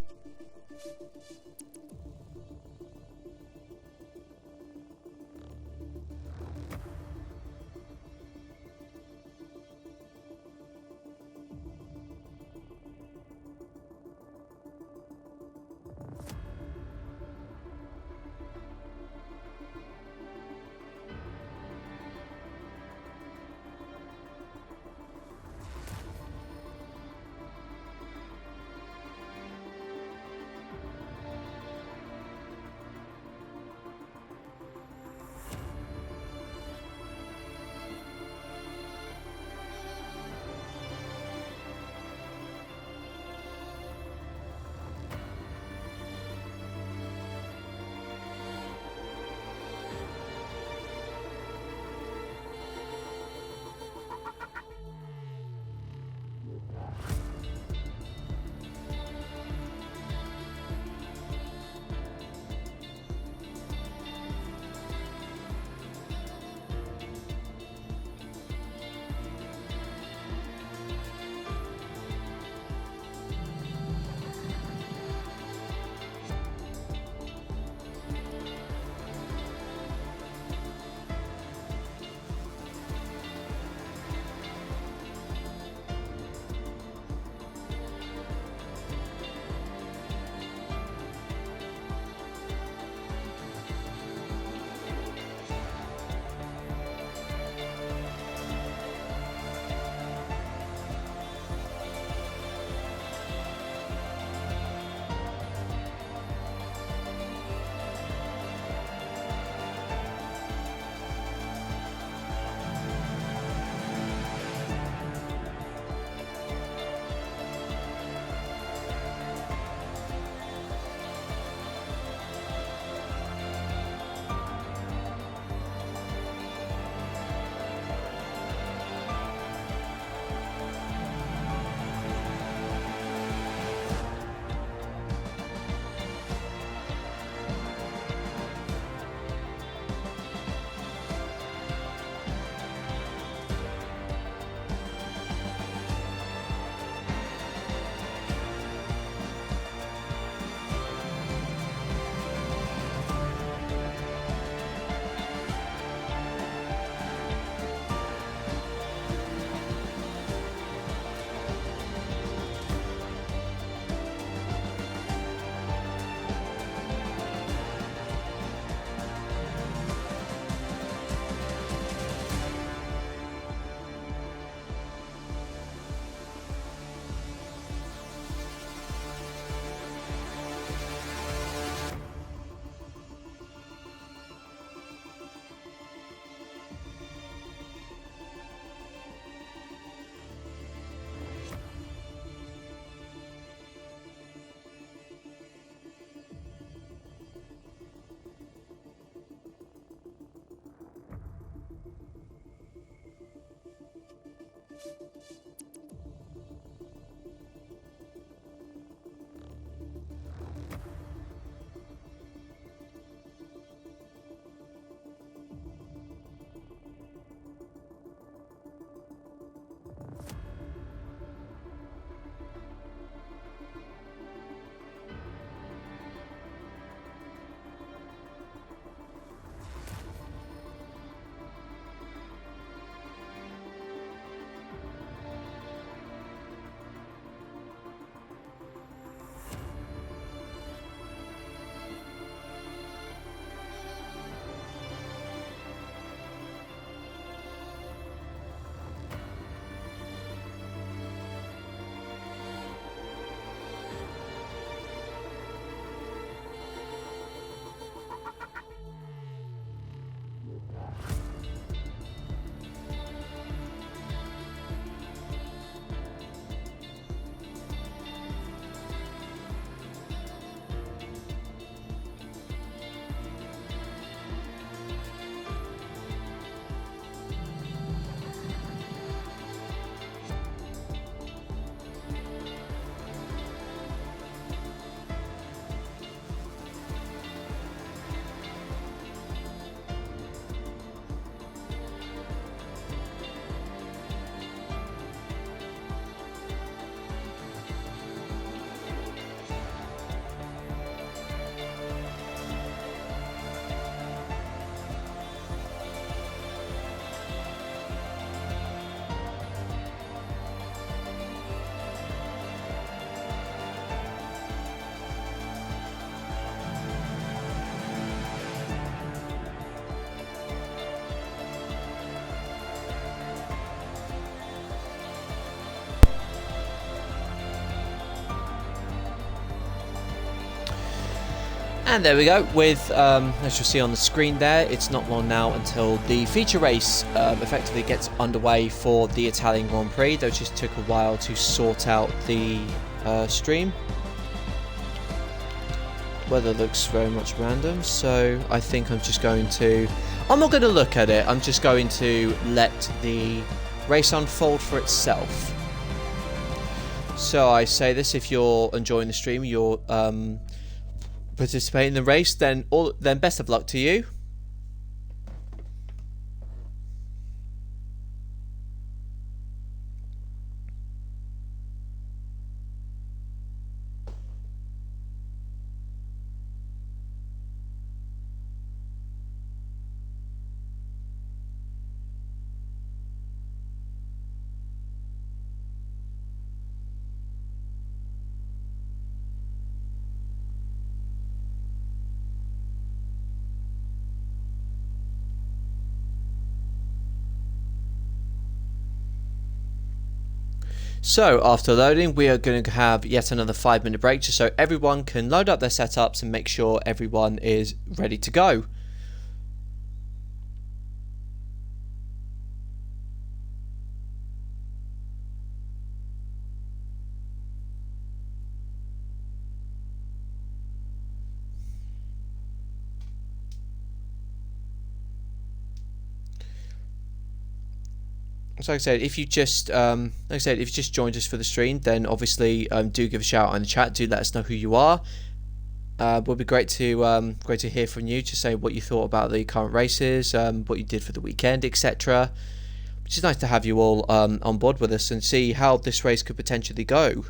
And there we go, with, as you'll see on the screen there, it's not long now until the feature race effectively gets underway for the Italian Grand Prix. Though it just took a while to sort out the stream. Weather looks very much random, so I think I'm not going to look at it, I'm just going to let the race unfold for itself. So I say this, if you're enjoying the stream, you're participating in the race, then best of luck to you. So after loading, we are going to have yet another 5-minute break just so everyone can load up their setups and make sure everyone is ready to go. So like I said, if you just joined us for the stream, then obviously do give a shout out in the chat. Do let us know who you are. Would be great to hear from you to say what you thought about the current races, what you did for the weekend, etc. Which is nice to have you all on board with us and see how this race could potentially go.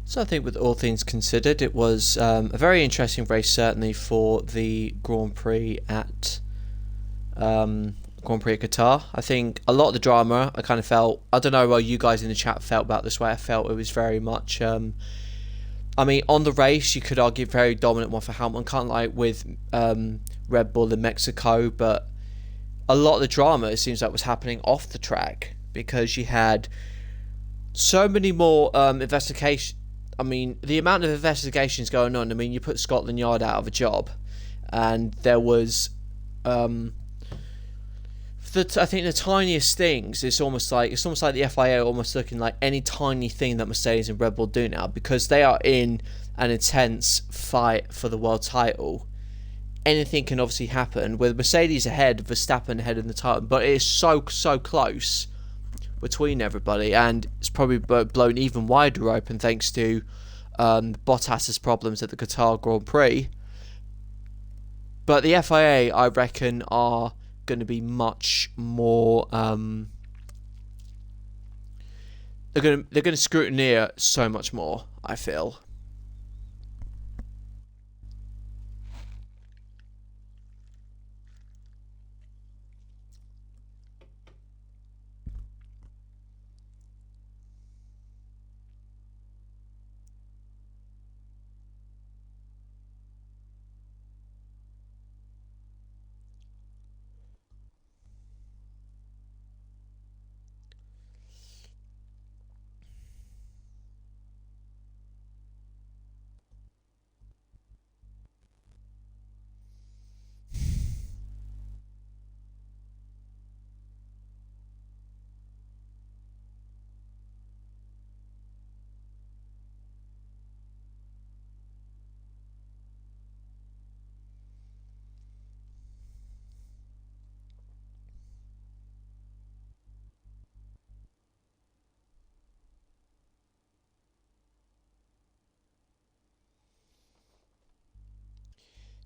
So I think with all things considered, it was a very interesting race, certainly for the Grand Prix at Qatar. I think a lot of the drama, I kind of felt, I don't know how you guys in the chat felt about this way, I felt it was very much, on the race, you could argue very dominant one for Hamilton, kind of like with Red Bull in Mexico, but a lot of the drama, it seems like, was happening off the track, because you had so many more investigations. The amount of investigations going on. You put Scotland Yard out of a job, and there was, I think the tiniest things. It's almost like the FIA almost looking like any tiny thing that Mercedes and Red Bull do now, because they are in an intense fight for the world title. Anything can obviously happen. With Mercedes ahead, Verstappen ahead in the title, but it is so close between everybody, and it's probably blown even wider open thanks to Bottas's problems at the Qatar Grand Prix. But the FIA, I reckon, are going to be much more. They're going to scrutineer so much more, I feel.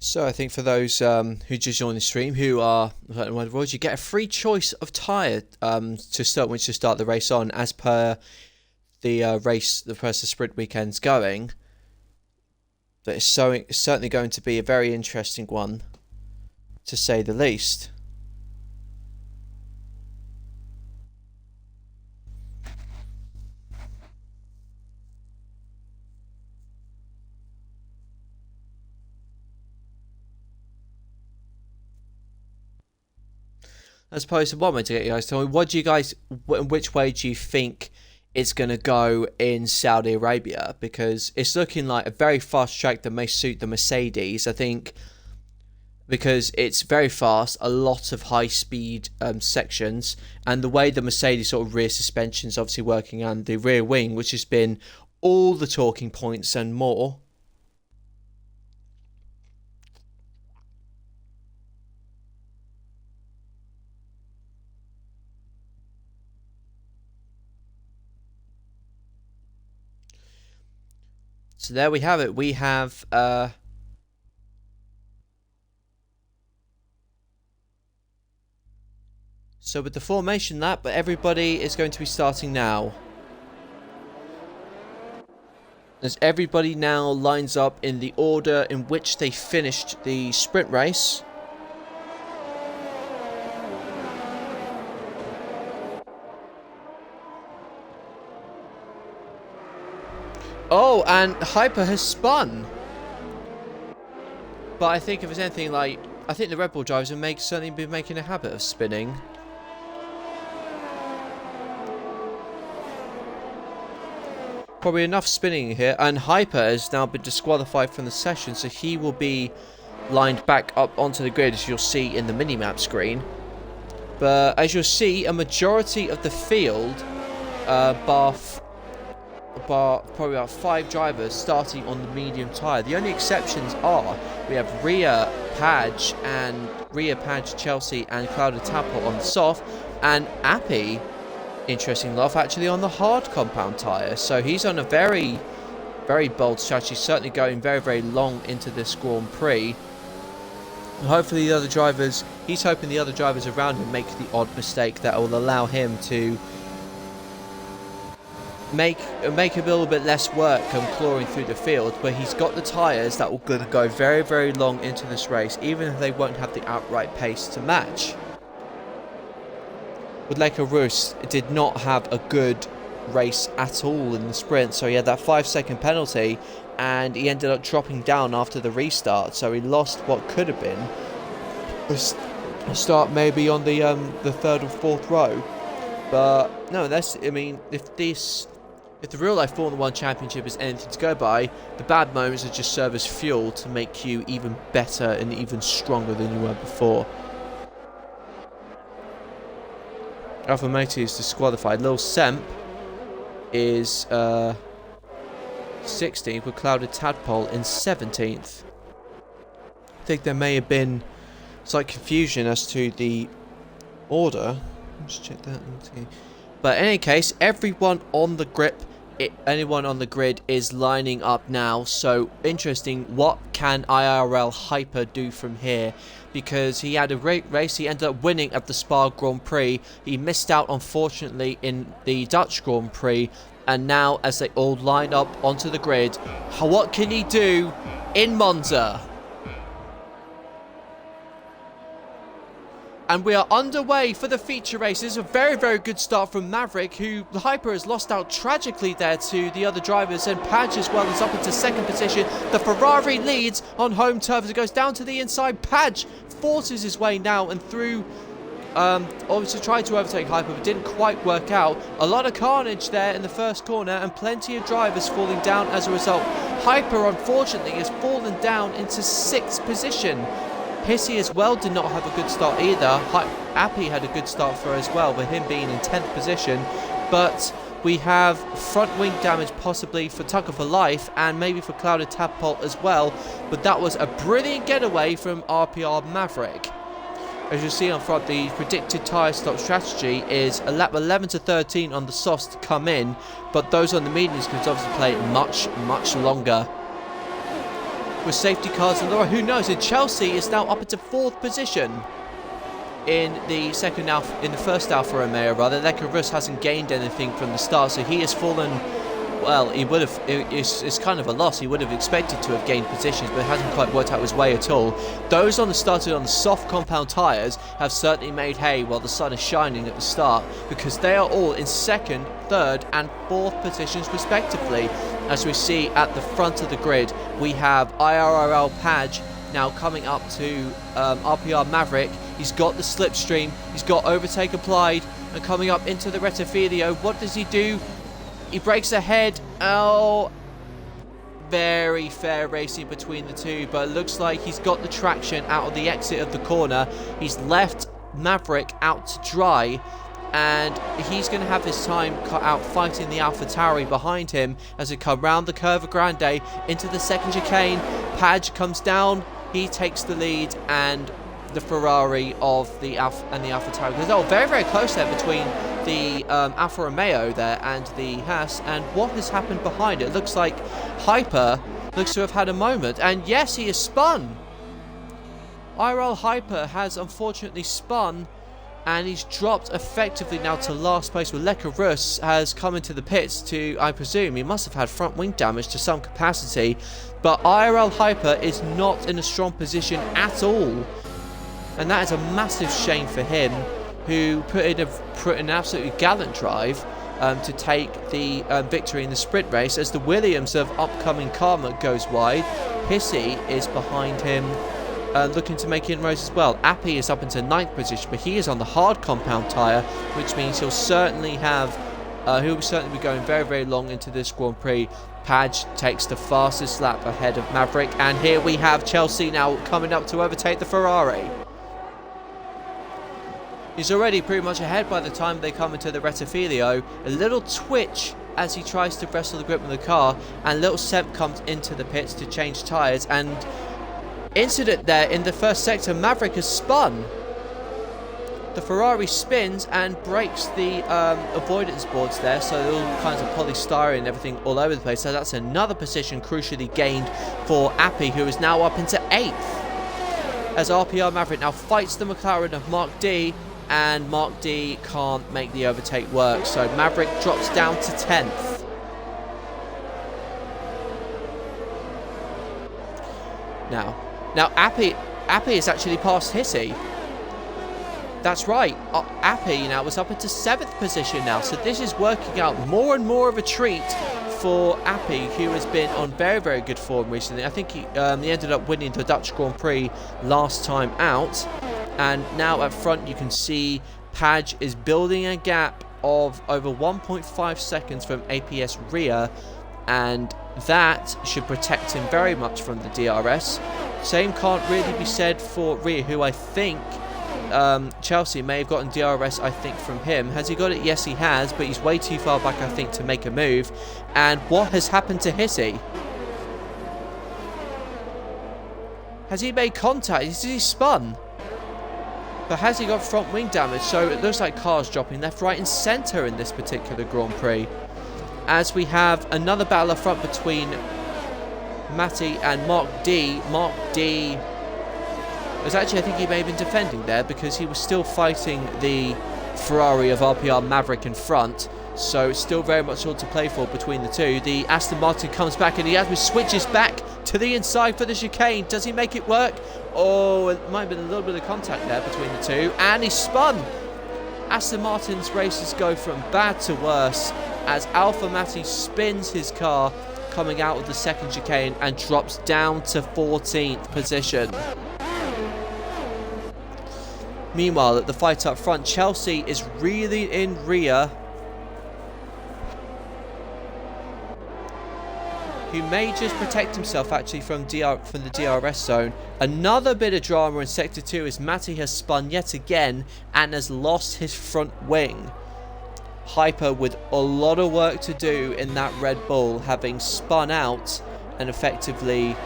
So I think for those who just joined the stream, who are you get a free choice of tyre to start the race on, as per the the sprint weekend's going. But it's certainly going to be a very interesting one, to say the least. I suppose one way to get you guys to tell me, which way do you think it's going to go in Saudi Arabia? Because it's looking like a very fast track that may suit the Mercedes, I think, because it's very fast, a lot of high speed sections, and the way the Mercedes sort of rear suspension is obviously working, and the rear wing, which has been all the talking points and more. So there we have it. We have so with the formation but everybody is going to be starting now. As everybody now lines up in the order in which they finished the sprint race. Oh, and Hyper has spun. But I think if it's anything like, I think the Red Bull drivers have certainly been making a habit of spinning. Probably enough spinning here, and Hyper has now been disqualified from the session, so he will be lined back up onto the grid, as you'll see in the minimap screen. But as you'll see, a majority of the field, bar probably about 5 drivers starting on the medium tyre. The only exceptions are we have Rhea Page, Chelsea, and Claudia Tapple on the soft, and Appy, interesting enough, actually on the hard compound tyre. So he's on a very, very bold strategy, certainly going very, very long into this Grand Prix. And hopefully the other drivers, he's hoping the other drivers around him make the odd mistake that will allow him to make a little bit less work clawing through the field, but he's got the tyres that will go very, very long into this race, even if they won't have the outright pace to match. Woodlaker Roos did not have a good race at all in the sprint, so he had that 5-second penalty, and he ended up dropping down after the restart, so he lost what could have been a start maybe on the 3rd or 4th row. But no, if the real life Formula 1 Championship is anything to go by, the bad moments will just serve as fuel to make you even better and even stronger than you were before. Alpha Matey is disqualified. Lil Semp is 16th, with Claudia Tadpole in 17th. I think there may have been slight confusion as to the order. Let's check that. But in any case, anyone on the grid is lining up now. So interesting, what can IIRL Hyper do from here? Because he had a great race, he ended up winning at the Spa Grand Prix. He missed out, unfortunately, in the Dutch Grand Prix. And now, as they all line up onto the grid, what can he do in Monza? And we are underway for the feature race. This is a very, very good start from Maverick, who Hyper has lost out tragically there to the other drivers. And Page as well is up into 2nd position. The Ferrari leads on home turf as it goes down to the inside. Page forces his way now and through, obviously tried to overtake Hyper, but didn't quite work out. A lot of carnage there in the first corner, and plenty of drivers falling down as a result. Hyper, unfortunately, has fallen down into 6th position. Pissy as well did not have a good start either. Appy had a good start for her as well, with him being in 10th position. But we have front wing damage possibly for Tucker for Life, and maybe for Claudia Tadpole as well. But that was a brilliant getaway from RPR Maverick. As you see on front, the predicted tyre stop strategy is a lap 11 to 13 on the softs to come in, but those on the mediums can obviously play much, much longer. with safety cars and Laura, who knows? And Chelsea is now up into 4th position in the first Alfa Romeo. Rather, Leclerc hasn't gained anything from the start, so he has fallen. Well, he would have. It's kind of a loss. He would have expected to have gained positions, but it hasn't quite worked out his way at all. Those started on the soft compound tyres have certainly made hay while the sun is shining at the start, because they are all in 2nd, 3rd, and 4th positions respectively. As we see at the front of the grid, we have IIRL Padge now coming up to RPR Maverick. He's got the slipstream. He's got overtake applied and coming up into the Rettifilio. What does he do? He breaks ahead. Oh, very fair racing between the two, but it looks like he's got the traction out of the exit of the corner. He's left Maverick out to dry, and he's going to have his time cut out fighting the AlphaTauri behind him as they come round the Curva Grande into the 2nd chicane. Padge comes down. He takes the lead, and the Ferrari of the AlphaTauri. Oh, very, very close there between the Alfa Romeo there and the Haas. And what has happened behind it? Looks like Hyper looks to have had a moment. And yes, he is spun. IIRL Hyper has unfortunately spun, and he's dropped effectively now to last place, where Leclerc has come into the pits to, I presume, he must have had front wing damage to some capacity. But IIRL Hyper is not in a strong position at all. And that is a massive shame for him, who put in an absolutely gallant drive to take the victory in the sprint race. As the Williams of upcoming Karma goes wide, Hissy is behind him, looking to make inroads as well. Appy is up into 9th position, but he is on the hard compound tyre, which means he'll certainly be going very, very long into this Grand Prix. Padge takes the fastest lap ahead of Maverick, and here we have Chelsea now coming up to overtake the Ferrari. He's already pretty much ahead by the time they come into the Rettifilio. A little twitch as he tries to wrestle the grip of the car, and little Semp comes into the pits to change tyres, and incident there in the first sector. Maverick has spun. The Ferrari spins and breaks the avoidance boards there, so all kinds of polystyrene and everything all over the place. So that's another position crucially gained for Appy, who is now up into 8th. As RPR Maverick now fights the McLaren of Mark D, and Mark D can't make the overtake work, so Maverick drops down to 10th. Now Appy is actually past Hissy. That's right, Appy now was up into 7th position now, so this is working out more and more of a treat for Appy, who has been on very, very good form recently. I think he ended up winning the Dutch Grand Prix last time out. And now up front you can see Padge is building a gap of over 1.5 seconds from APS rear, and that should protect him very much from the DRS. Same can't really be said for Rhea, who I think Chelsea may have gotten DRS, I think, from him. Has he got it? Yes, he has, but he's way too far back, I think, to make a move. And what has happened to Hissy? Has he made contact? Has he spun? But has he got front wing damage? So it looks like cars dropping left, right and centre in this particular Grand Prix. As we have another battle up front between Matty and Mark D. Mark D was actually, I think he may have been defending there, because he was still fighting the Ferrari of RPR Maverick in front. So it's still very much all to play for between the two. The Aston Martin comes back, and he switches back to the inside for the chicane. Does he make it work? Oh, it might have been a little bit of contact there between the two, and he spun. Aston Martin's races go from bad to worse as Alpha Matty spins his car coming out of the second chicane and drops down to 14th position. Meanwhile, at the fight up front, Chelsea is really in rear, who may just protect himself actually from the DRS zone. Another bit of drama in Sector 2 as Matty has spun yet again and has lost his front wing. Hyper with a lot of work to do in that Red Bull, having spun out and effectively,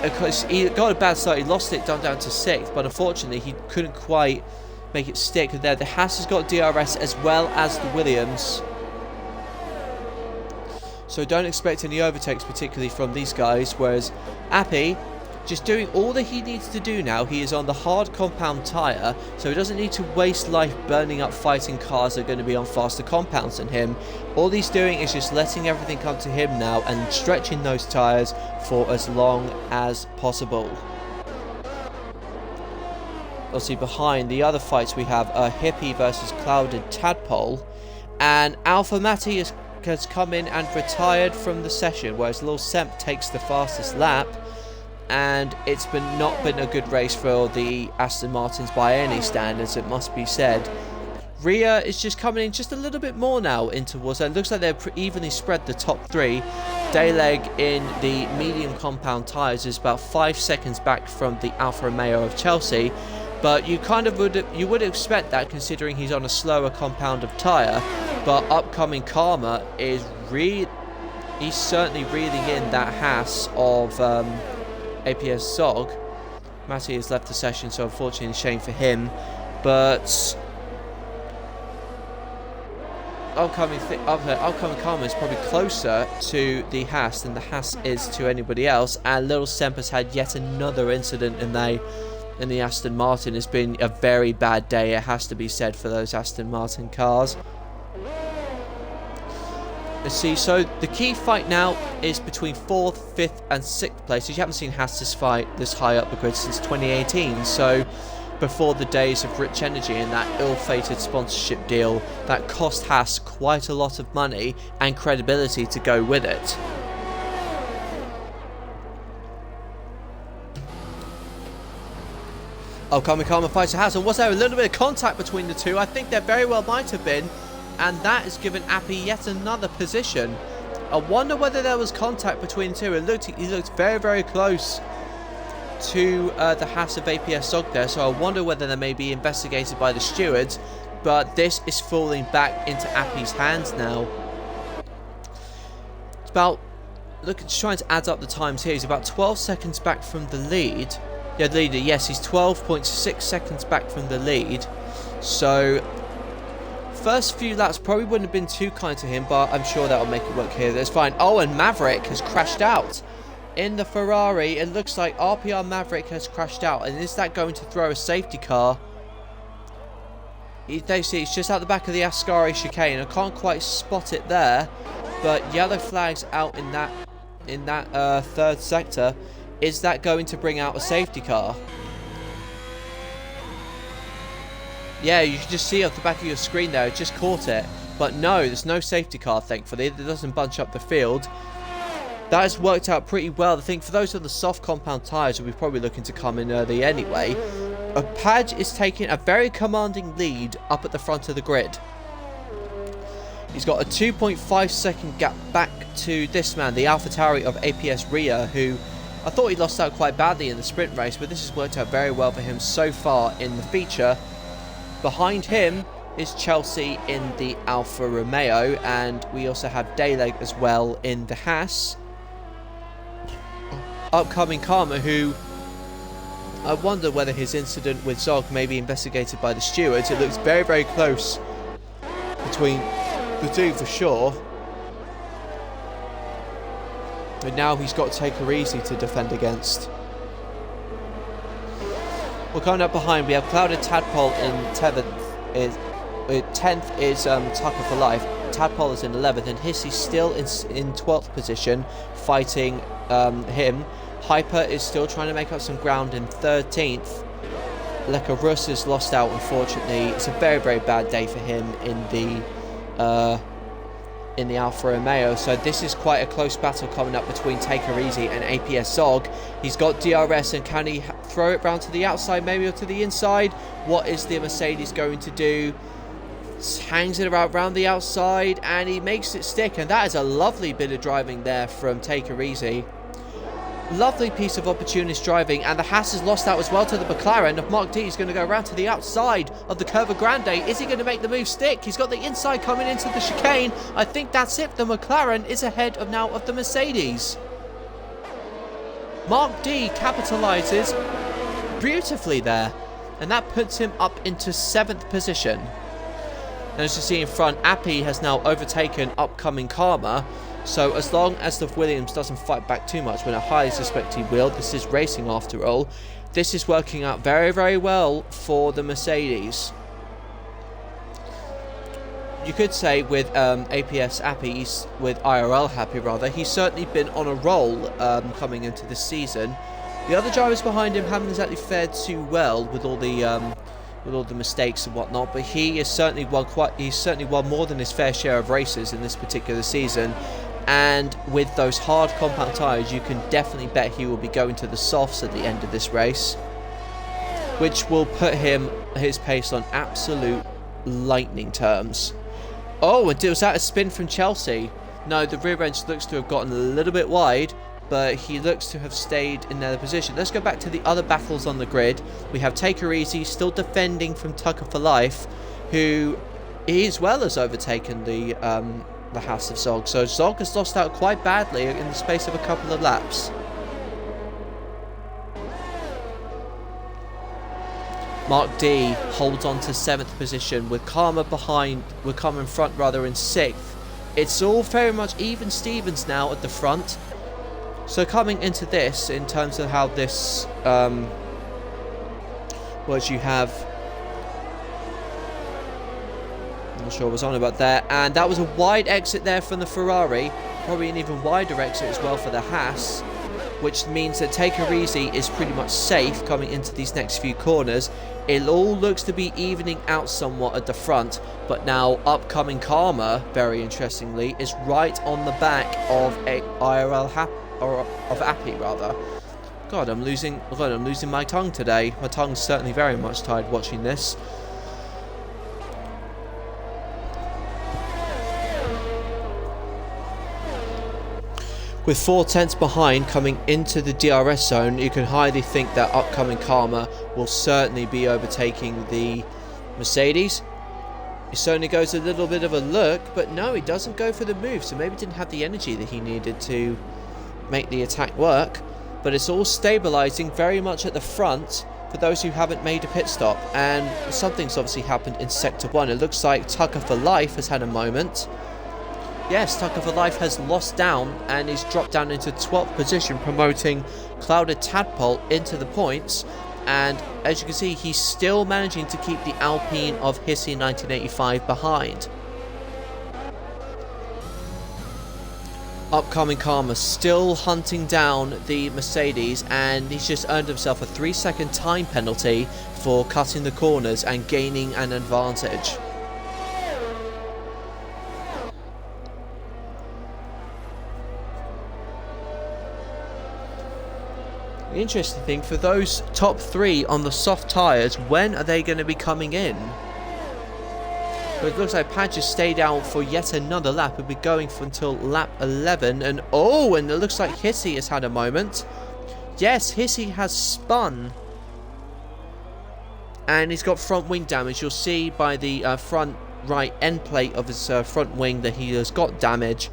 because he got a bad start, he lost it down to 6th, but unfortunately he couldn't quite make it stick there. The Haas has got DRS as well as the Williams. so don't expect any overtakes, particularly from these guys. Whereas Appy, just doing all that he needs to do now. He is on the hard compound tyre, so he doesn't need to waste life burning up fighting cars that are going to be on faster compounds than him. All he's doing is just letting everything come to him now and stretching those tyres for as long as possible. Obviously behind the other fights we have Hippie versus Clouded Tadpole, and Alpha Matty has come in and retired from the session, whereas Lil Semp takes the fastest lap. And it's not been a good race for the Aston Martins by any standards, it must be said. Rhea is just coming in just a little bit more now in towards her. It looks like they're evenly spread, the top three. Dayleg in the medium compound tyres is about 5 seconds back from the Alfa Romeo of Chelsea, but you would expect that considering he's on a slower compound of tyre. But upcoming Karma is he's certainly reeling in that Haas of APS Zog. Matty has left the session, so unfortunately shame for him. But upcoming Karma is probably closer to the Haas than the Haas is to anybody else. And Little Semp has had yet another incident in the Aston Martin. It's been a very bad day, it has to be said, for those Aston Martin cars. Let's see, so the key fight now is between 4th, 5th and 6th place. You haven't seen Haas fight this high up the grid since 2018, so before the days of Rich Energy and that ill-fated sponsorship deal that cost Haas quite a lot of money and credibility to go with it. Upcoming Karma fights a Haas, and was there a little bit of contact between the two? I think there very well might have been. And that has given Appy yet another position. I wonder whether there was contact between the two. He looked very, very close to the Haas of APS Zog there. So I wonder whether they may be investigated by the stewards. But this is falling back into Appy's hands now. It's about... just trying to add up the times here. He's about 12 seconds back from the lead. Yeah, the leader. Yes, he's 12.6 seconds back from the lead. So... first few laps probably wouldn't have been too kind to him, but I'm sure that'll make it work here. That's fine. Oh, and Maverick has crashed out in the Ferrari. It looks like RPR Maverick has crashed out, and is that going to throw a safety car? They see it's just out the back of the Ascari chicane. I can't quite spot it there, but yellow flags out in that third sector. Is that going to bring out a safety car? Yeah, you can just see off the back of your screen there, it just caught it. But no, there's no safety car, thankfully. It doesn't bunch up the field. That has worked out pretty well. I think for those on the soft compound tyres, we'll be probably looking to come in early anyway. Padge is taking a very commanding lead up at the front of the grid. He's got a 2.5 second gap back to this man, the AlphaTauri of APS Rhea, who I thought he lost out quite badly in the sprint race, but this has worked out very well for him so far in the feature. Behind him is Chelsea in the Alfa Romeo, and we also have Dayleg as well in the Haas. Upcoming Karma, who I wonder whether his incident with Zog may be investigated by the stewards. It looks very, very close between the two for sure. But now he's got to take her easy to defend against. Well, coming up behind, we have Clouded Tadpole in 10th is Tucker for Life. Tadpole is in 11th, and Hissy's still in 12th position, fighting him. Hyper is still trying to make up some ground in 13th. Leka Russ has lost out, unfortunately. It's a very, very bad day for him in the Alfa Romeo. So this is quite a close battle coming up between Take Her Easy and APS Zog. He's got DRS, and can he throw it round to the outside maybe, or to the inside? What is the Mercedes going to do? Hangs it around the outside, and he makes it stick, and that is a lovely bit of driving there from Take Her Easy. Lovely piece of opportunist driving, and the Haas has lost out as well to the McLaren of Mark D. He's going to go around to the outside of the Curva Grande. Is he going to make the move stick? He's got the inside coming into the chicane. I think that's it. The McLaren is ahead of the Mercedes. Mark D capitalises beautifully there, and that puts him up into 7th position. And as you see in front, Appy has now overtaken upcoming Karma. So as long as the Williams doesn't fight back too much, when I highly suspect he will, this is racing after all, this is working out very, very well for the Mercedes. You could say with APS happy, with IRL happy rather, he's certainly been on a roll coming into this season. The other drivers behind him haven't exactly fared too well with all the mistakes and whatnot, but he has certainly won more than his fair share of races in this particular season. And with those hard compound tyres, you can definitely bet he will be going to the softs at the end of this race, which will put his pace on absolute lightning terms. Oh, and was that a spin from Chelsea? No, the rear end looks to have gotten a little bit wide, but he looks to have stayed in their position. Let's go back to the other battles on the grid. We have Take Her Easy still defending from Tucker for Life, who as well has overtaken the House of Zog. So Zog has lost out quite badly in the space of a couple of laps. Mark D holds on to 7th position with Karma in front rather in 6th. It's all very much even Stevens now at the front. So coming into this, in terms of how this works, you have, I'm not sure what I was on about there, and that was a wide exit there from the Ferrari, probably an even wider exit as well for the Haas, which means that Take Her Easy is pretty much safe coming into these next few corners. It all looks to be evening out somewhat at the front, but now upcoming Karma, very interestingly, is right on the back of IRL of Appy rather. God, I'm losing my tongue today. My tongue's certainly very much tired watching this. With 4 tenths behind coming into the DRS zone, you can highly think that upcoming Karma will certainly be overtaking the Mercedes. He certainly goes a little bit of a look, but no, he doesn't go for the move, so maybe didn't have the energy that he needed to make the attack work. But it's all stabilising very much at the front for those who haven't made a pit stop, and something's obviously happened in Sector 1. It looks like Tucker for Life has had a moment. Yes, Tucker for Life has lost down and is dropped down into 12th position, promoting Clouded Tadpole into the points. And as you can see, he's still managing to keep the Alpine of Hissy 1985 behind. Upcoming Karma still hunting down the Mercedes, and he's just earned himself a 3-second time penalty for cutting the corners and gaining an advantage. The interesting thing, for those top 3 on the soft tyres, when are they going to be coming in? But it looks like Padge has stayed out for yet another lap. He'll be going for until lap 11. And oh, and it looks like Hissy has had a moment. Yes, Hissy has spun. And he's got front wing damage. You'll see by the front right end plate of his front wing that he has got damage.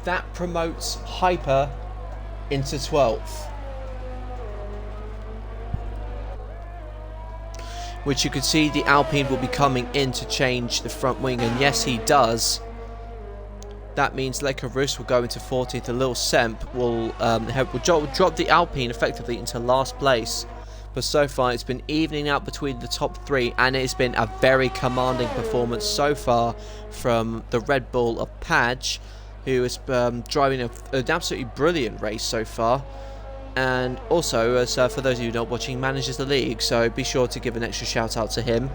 That promotes Hyper into 12th. Which you can see the Alpine will be coming in to change the front wing, and yes, he does. That means Le Carus will go into 14th, and Lil Semp will drop the Alpine effectively into last place. But so far it's been evening out between the top 3, and it's been a very commanding performance so far from the Red Bull of Padge, who is driving an absolutely brilliant race so far. And also, as for those of you not watching, manages the league, so be sure to give an extra shout out to him.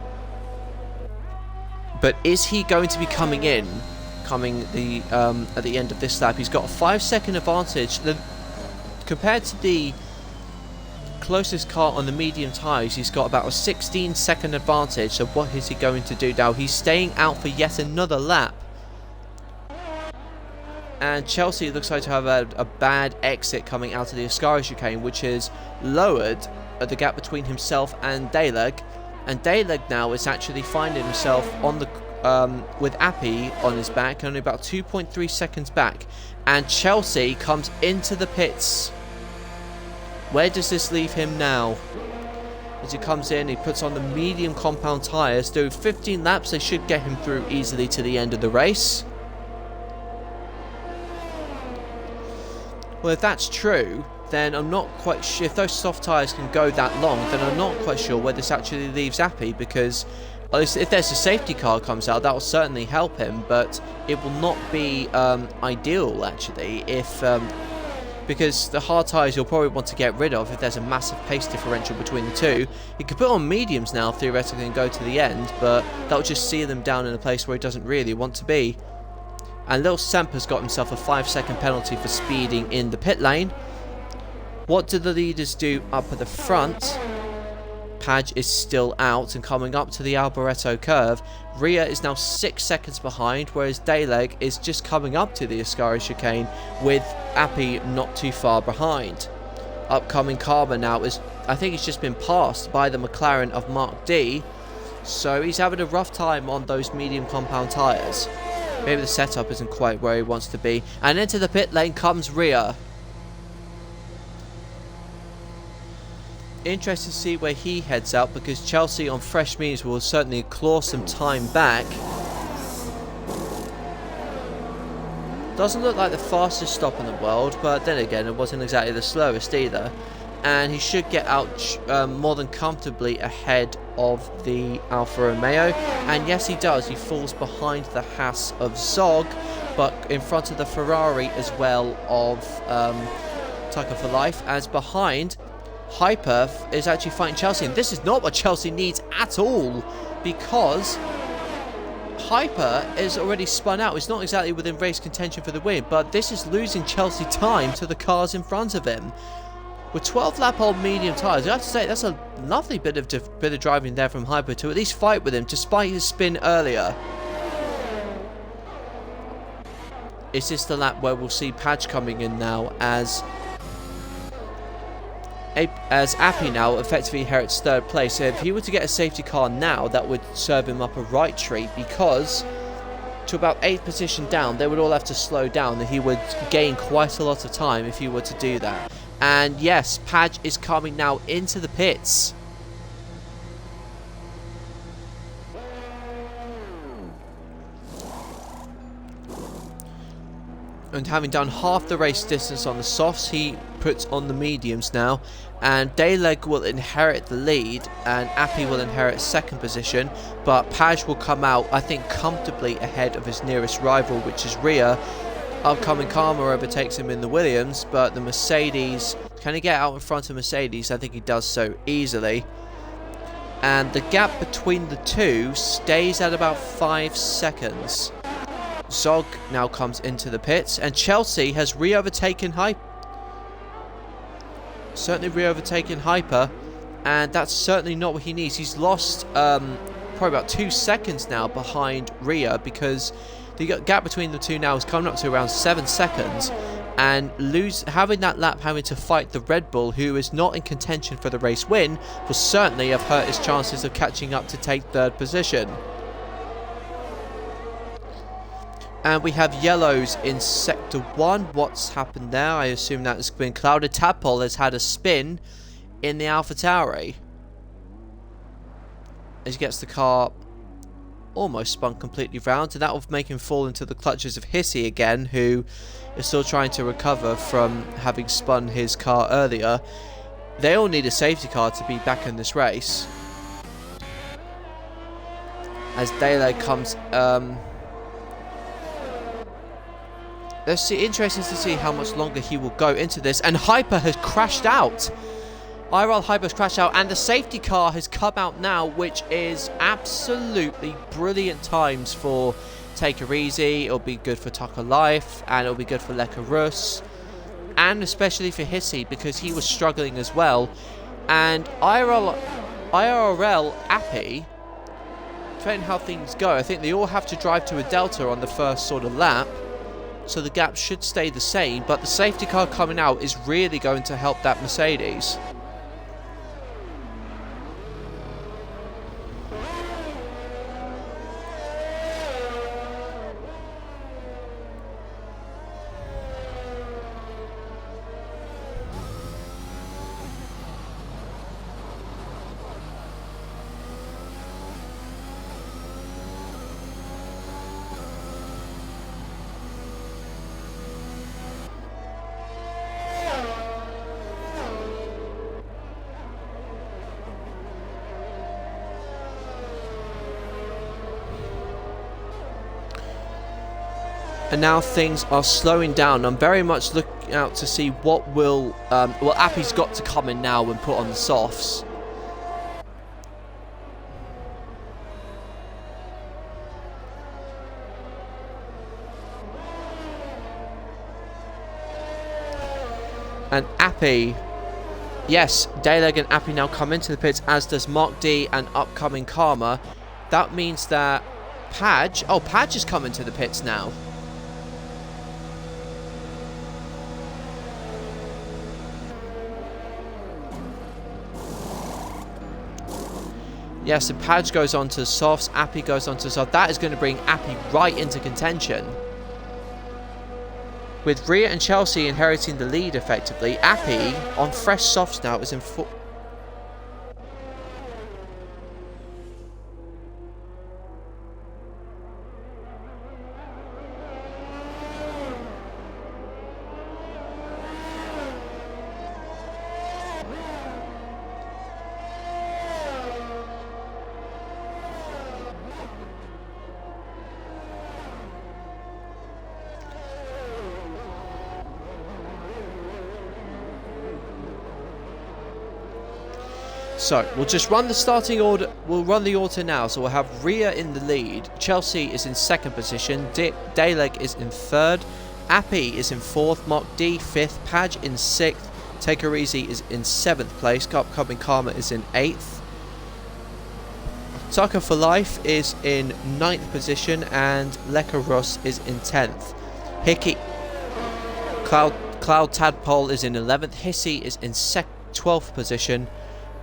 But is he going to be coming in at the end of this lap? He's got a 5-second advantage compared to the closest car on the medium tyres. He's got about a 16-second advantage. So what is he going to do now? He's staying out for yet another lap. And Chelsea looks like to have a bad exit coming out of the Ascari chicane, which has lowered the gap between himself and Daleg. And Daleg now is actually finding himself on the with Appy on his back, only about 2.3 seconds back. And Chelsea comes into the pits. Where does this leave him now? As he comes in, he puts on the medium compound tyres. Doing 15 laps, they should get him through easily to the end of the race. Well, if that's true, then I'm not quite sure. If those soft tyres can go that long, then I'm not quite sure where this actually leaves Appy, because if there's a safety car comes out, that will certainly help him, but it will not be ideal, actually, if because the hard tyres you'll probably want to get rid of if there's a massive pace differential between the two. He could put on mediums now, theoretically, and go to the end, but that'll just seal him down in a place where he doesn't really want to be. And Lil Semper's got himself a 5-second penalty for speeding in the pit lane. What do the leaders do up at the front? Padge is still out and coming up to the Alboreto curve. Rhea is now 6 seconds behind, whereas Dayleg is just coming up to the Ascari chicane with Appy not too far behind. Upcoming Karma now is, I think he's just been passed by the McLaren of Mark D, so he's having a rough time on those medium compound tyres. Maybe the setup isn't quite where he wants to be. And into the pit lane comes Rhea. Interested to see where he heads out, because Chelsea on fresh means will certainly claw some time back. Doesn't look like the fastest stop in the world, but then again, it wasn't exactly the slowest either. And he should get out more than comfortably ahead of the Alfa Romeo. And yes, he does. He falls behind the Haas of Zog, but in front of the Ferrari as well of Tucker for Life, as behind Hyper is actually fighting Chelsea, and this is not what Chelsea needs at all, because Hyper is already spun out. It's not exactly within race contention for the win, but this is losing Chelsea time to the cars in front of him. With 12 lap old medium tyres, I have to say that's a lovely bit of driving there from Hyper to at least fight with him despite his spin earlier. Is this the lap where we'll see Padge coming in now as Appy now effectively inherits third place? So if he were to get a safety car now, that would serve him up a right treat, because to about 8th position down, they would all have to slow down, and he would gain quite a lot of time if he were to do that. And yes, Padge is coming now into the pits. And having done half the race distance on the softs, he puts on the mediums now, and Dayleg will inherit the lead and Appy will inherit second position, but Padge will come out, I think, comfortably ahead of his nearest rival, which is Rhea. Upcoming Karma overtakes him in the Williams, but the Mercedes, can he get out in front of Mercedes? I think he does so easily. And the gap between the two stays at about 5 seconds. Zog now comes into the pits, and Chelsea has re-overtaken Hyper. Certainly re-overtaken Hyper, and that's certainly not what he needs. He's lost probably about 2 seconds now behind Rhea, because the gap between the two now is coming up to around 7 seconds, and having that lap having to fight the Red Bull, who is not in contention for the race win, will certainly have hurt his chances of catching up to take third position. And we have yellows in Sector 1. What's happened there? I assume that has been clouded. Tadpole has had a spin in the AlphaTauri as he gets the car almost spun completely round, and that will make him fall into the clutches of Hissy again, who is still trying to recover from having spun his car earlier. They all need a safety car to be back in this race. As Daylight comes... Let's see, interesting to see how much longer he will go into this. And Hyper has crashed out. IIRL Hyper has crashed out, and the safety car has come out now, which is absolutely brilliant times for Take It Easy. It'll be good for Tucker Life, and it'll be good for Leka Rus, and especially for Hissy, because he was struggling as well. And IIRL Appy, depending on how things go, I think they all have to drive to a delta on the first sort of lap. So the gap should stay the same, but the safety car coming out is really going to help that Mercedes. and now things are slowing down. I'm very much looking out to see what will... well, Appy's got to come in now and put on the softs. And Appy... Yes, Dayleg and Appy now come into the pits, as does Mark D and upcoming Karma. That means that Padge... Oh, Padge is coming to the pits now. Yes, and Padge goes on to softs, Appy goes on to soft. That is going to bring Appy right into contention. With Rhea and Chelsea inheriting the lead effectively, Appy, on fresh softs now, is in full... So, we'll just run the starting order. We'll run the order now. So we'll have Rhea in the lead. Chelsea is in second position. Dayleg is in third. Appy is in fourth. Mark D, fifth. Padge in sixth. Take Her Easy is in seventh place. Upcoming Karma is in eighth. Tucker for Life is in ninth position. And Lekka Russ is in 10th. Hickey... Cloud Tadpole is in 11th. Hissy is in 12th position.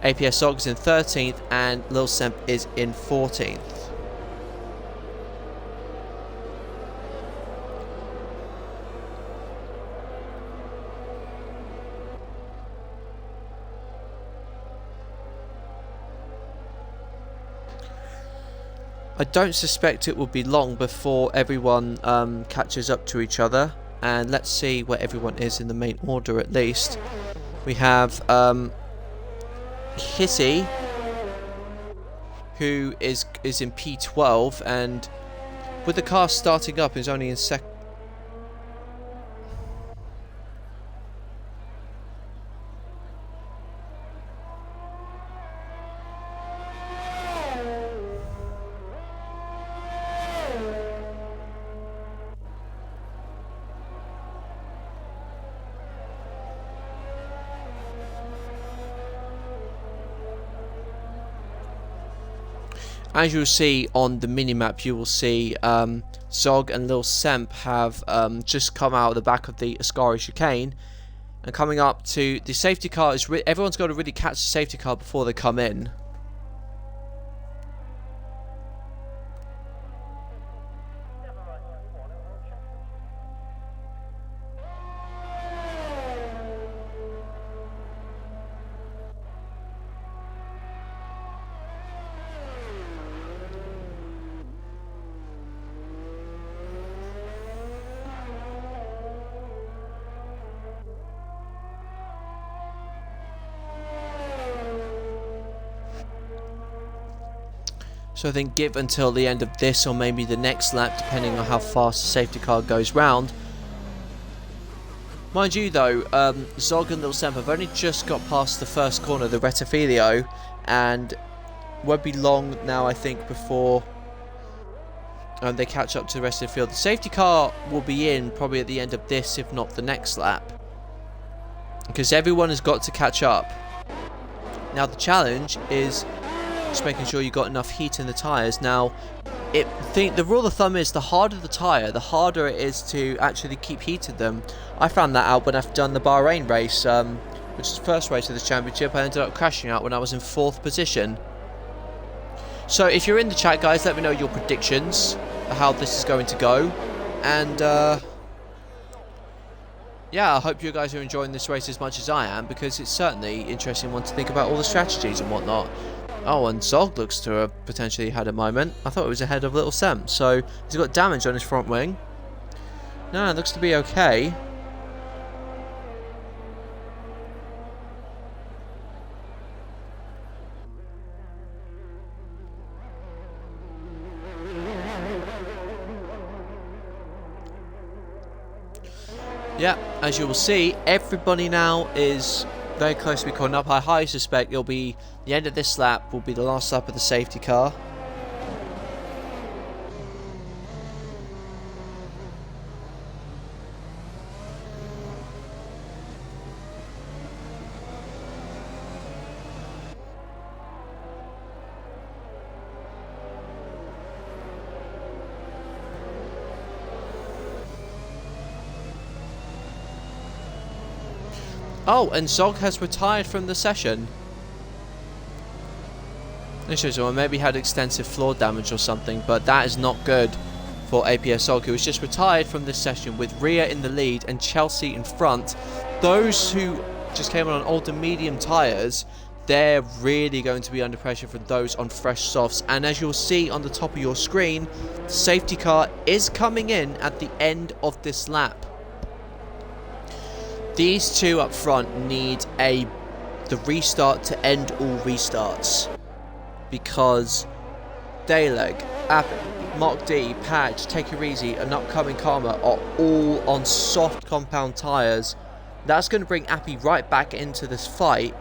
APS Zog is in 13th, and Lil Semp is in 14th. I don't suspect it will be long before everyone catches up to each other, and let's see where everyone is in the main order at least. We have Hissy, who is in P12, and with the car starting up is only in second. As you'll see on the minimap, you will see Zog and Lil Semp have just come out of the back of the Ascari chicane, and coming up to the safety car. Everyone's got to really catch the safety car before they come in. So I think give until the end of this or maybe the next lap, depending on how fast the safety car goes round. Mind you though, Zog and Lil Semp have only just got past the first corner, the Rettifilio, and won't be long now I think before they catch up to the rest of the field. The safety car will be in probably at the end of this, if not the next lap, because everyone has got to catch up. Now the challenge is just making sure you've got enough heat in the tyres. Now, the rule of thumb is the harder the tyre, the harder it is to actually keep heated them. I found that out when I've done the Bahrain race, which is the first race of the championship. I ended up crashing out when I was in 4th position. So if you're in the chat, guys, let me know your predictions of how this is going to go. And yeah, I hope you guys are enjoying this race as much as I am, because it's certainly interesting one to think about all the strategies and whatnot. Oh, and Zog looks to have potentially had a moment. I thought it was ahead of Little Semp, so he's got damage on his front wing. No, it looks to be okay. Yeah, as you will see, everybody now is very close to be caught up. I highly suspect it'll be the end of this lap will be the last lap of the safety car. Oh, and Zog has retired from the session. This shows well, maybe had extensive floor damage or something, but that is not good for APS Zog, who has just retired from this session with Rhea in the lead and Chelsea in front. Those who just came on older medium tyres, they're really going to be under pressure for those on fresh softs. And as you'll see on the top of your screen, the safety car is coming in at the end of this lap. These two up front need the restart to end all restarts, because Daleg, Mark D, Padge, Take It Easy, and Upcoming Karma are all on soft compound tyres. That's going to bring Appy right back into this fight,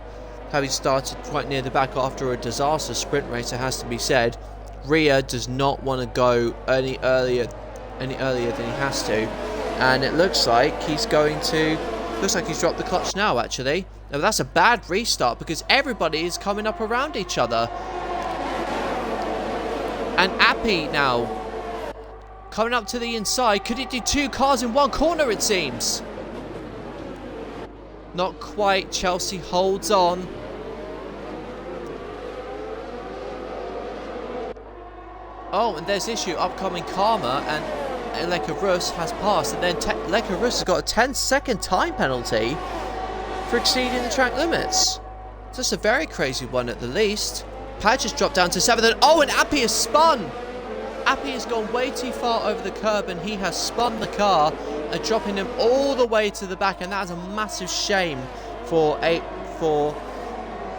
having started right near the back after a disaster sprint race, it has to be said. Rhea does not want to go any earlier than he has to, and it looks like he's going to. Looks like he's dropped the clutch now, actually. Now, that's a bad restart because everybody is coming up around each other. And Appy now coming up to the inside. Could he do two cars in one corner, it seems? Not quite. Chelsea holds on. Oh, and there's issue. Upcoming Karma and Leka Rus has passed, and then Leka Rus has got a 10-second time penalty for exceeding the track limits. Just a very crazy one at the least. Padge has dropped down to 7th, and oh, and Appy has spun! Appy has gone way too far over the curb, and he has spun the car, and dropping him all the way to the back, and that is a massive shame for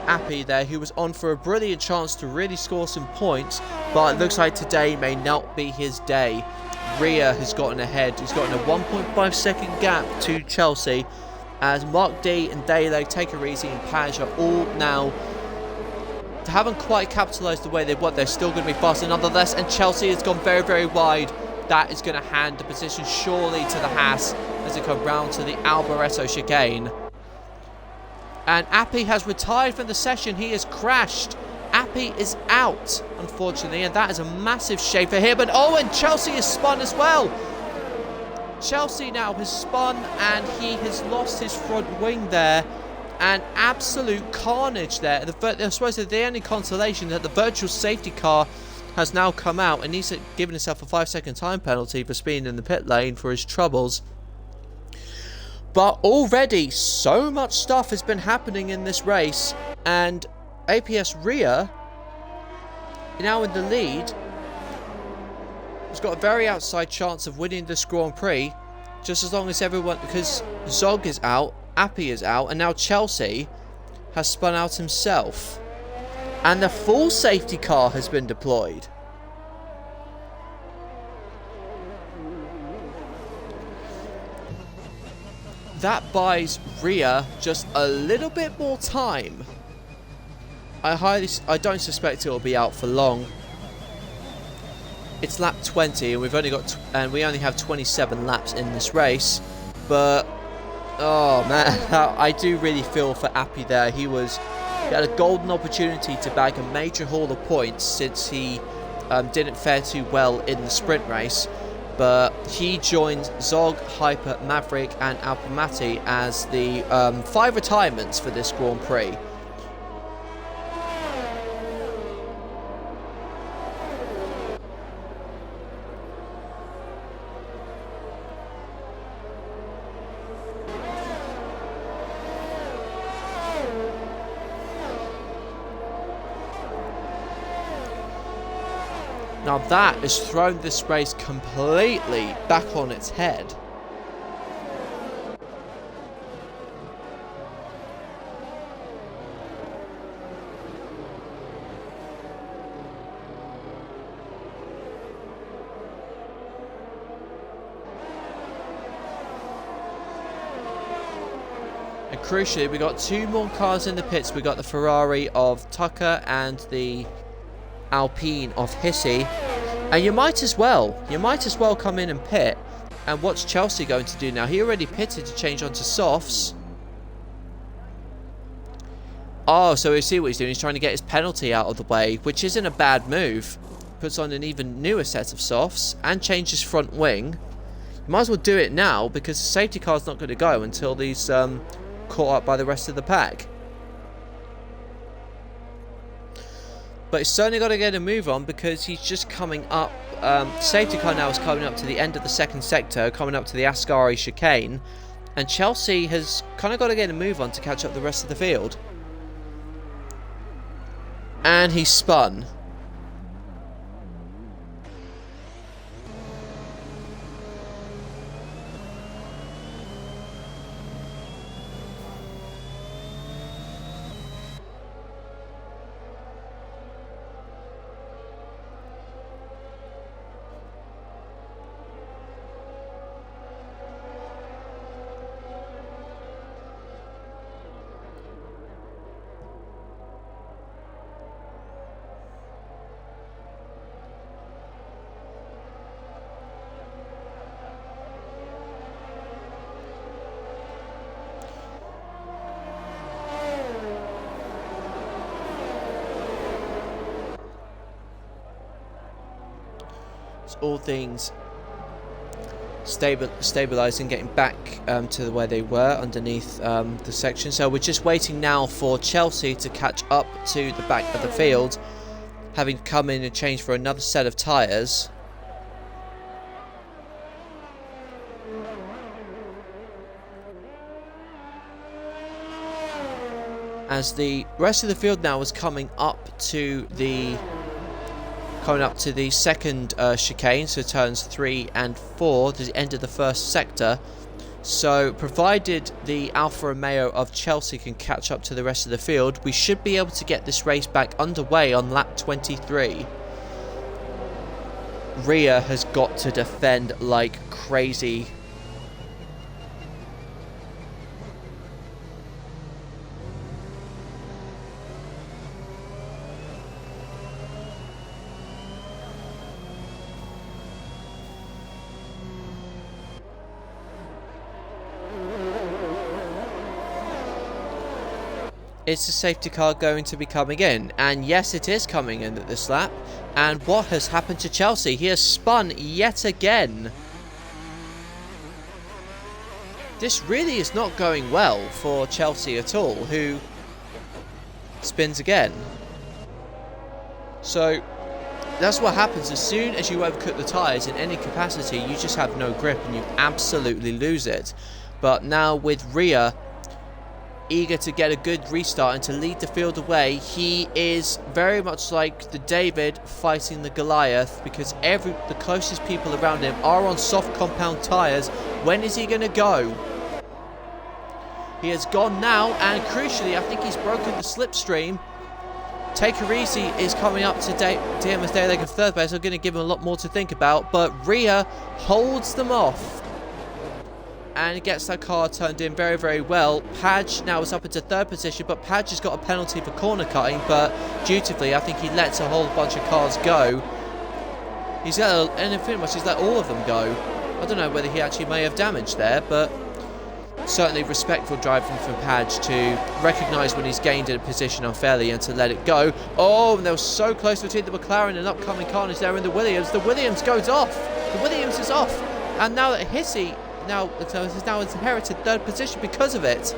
Appy there, who was on for a brilliant chance to really score some points, but it looks like today may not be his day. Rhea has gotten ahead. He's gotten a 1.5 second gap to Chelsea, as Mark D and Daylog, Take It Easy and Padge are all now haven't quite capitalised the way they want. They're still going to be faster nonetheless, and Chelsea has gone very, very wide. That is going to hand the position surely to the Haas as they come round to the Alboreto chicane. And Appy has retired from the session. He has crashed. Appy is out, unfortunately, and that is a massive shame for him. But oh, and Chelsea has spun as well. Chelsea now has spun, and he has lost his front wing there. And absolute carnage there. I suppose the only consolation that the virtual safety car has now come out, and he's given himself a 5-second time penalty for speeding in the pit lane for his troubles. But already, so much stuff has been happening in this race, and APS Rhea, now in the lead, has got a very outside chance of winning this Grand Prix, just as long as everyone, because Zog is out, Appy is out, and now Chelsea has spun out himself. And the full safety car has been deployed. That buys Rhea just a little bit more time. I don't suspect it will be out for long. It's lap 20, and we only have 27 laps in this race. But oh man, I do really feel for Appy there. He had a golden opportunity to bag a major haul of points since he didn't fare too well in the sprint race. But he joined Zog, Hyper, Maverick and Alpamati as the 5 retirements for this Grand Prix. Now that has thrown this race completely back on its head. And crucially, we got 2 more cars in the pits. We got the Ferrari of Tucker and the Alpine of Hissy. And you might as well come in and pit. And what's Chelsea going to do now? He already pitted to change onto softs. Oh, so we see what he's doing. He's trying to get his penalty out of the way, which isn't a bad move. Puts on an even newer set of softs and changes front wing. You might as well do it now because the safety car's not going to go until these caught up by the rest of the pack. But he's certainly got to get a move on because he's just coming up. Safety car now is coming up to the end of the second sector, coming up to the Ascari chicane. And Chelsea has kind of got to get a move on to catch up the rest of the field. And he spun. All things stabilizing, getting back to where they were underneath the section. So we're just waiting now for Chelsea to catch up to the back of the field, having come in and changed for another set of tyres. As the rest of the field now is coming up to the second chicane, so turns 3 and 4, the end of the first sector. So provided the Alfa Romeo of Chelsea can catch up to the rest of the field, we should be able to get this race back underway on lap 23. Rhea has got to defend like crazy. Is the safety car going to be coming in? And yes, it is coming in at this lap. And what has happened to Chelsea? He has spun yet again. This really is not going well for Chelsea at all, who spins again. So that's what happens as soon as you overcook the tyres in any capacity. You just have no grip and you absolutely lose it. But now with Rhea eager to get a good restart and to lead the field away, he is very much like the David fighting the Goliath, because the closest people around him are on soft compound tyres. When is he going to go? He has gone now, and crucially I think he's broken the slipstream. Take Her Easy is coming up to DMS Dayleg in third place. I'm going to give him a lot more to think about, but Rhea holds them off and gets that car turned in very, very well. Padge now is up into third position, but Padge has got a penalty for corner cutting, but dutifully I think he lets a whole bunch of cars go. He's let, and pretty much he's let all of them go. I don't know whether he actually may have damage there, but certainly respectful driving from Padge to recognise when he's gained a position unfairly and to let it go. Oh, and they were so close between the McLaren and upcoming carnage there in the Williams. The Williams goes off. The Williams is off. And now that Hissy has now inherited third position because of it.